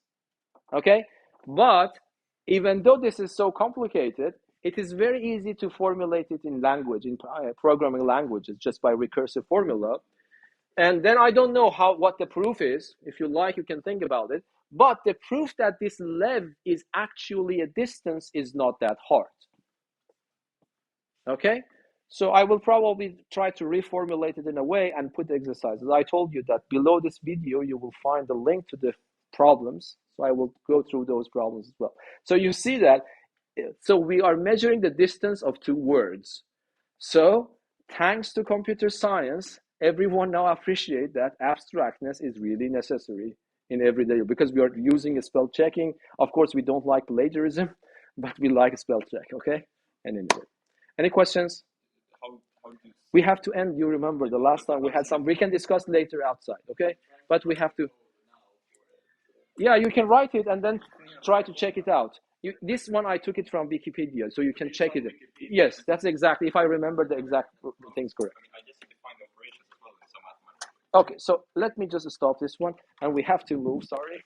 Okay? But even though this is so complicated, it is very easy to formulate it in language, in programming languages, just by recursive formula. And then I don't know what the proof is. If you like, you can think about it. But the proof that this lev is actually a distance is not that hard. Okay? So I will probably try to reformulate it in a way and put the exercises. I told you that below this video, you will find the link to the problems. So I will go through those problems as well. So you see that, so we are measuring the distance of two words. So thanks to computer science, everyone now appreciate that abstractness is really necessary in everyday, because we are using a spell checking. Of course, we don't like plagiarism, but we like spell check, okay? And anyway, any questions? How do you We have to end. You remember the last time we had some, we can discuss later outside, okay? But we have to, yeah, you can write it and then try to check it out. This one, I took it from Wikipedia, so you can check it. Yes, that's exactly, if I remember the exact things correct. I mean, I just define the operations as well in some mathematics. Okay, so let me just stop this one, and we have to move, sorry.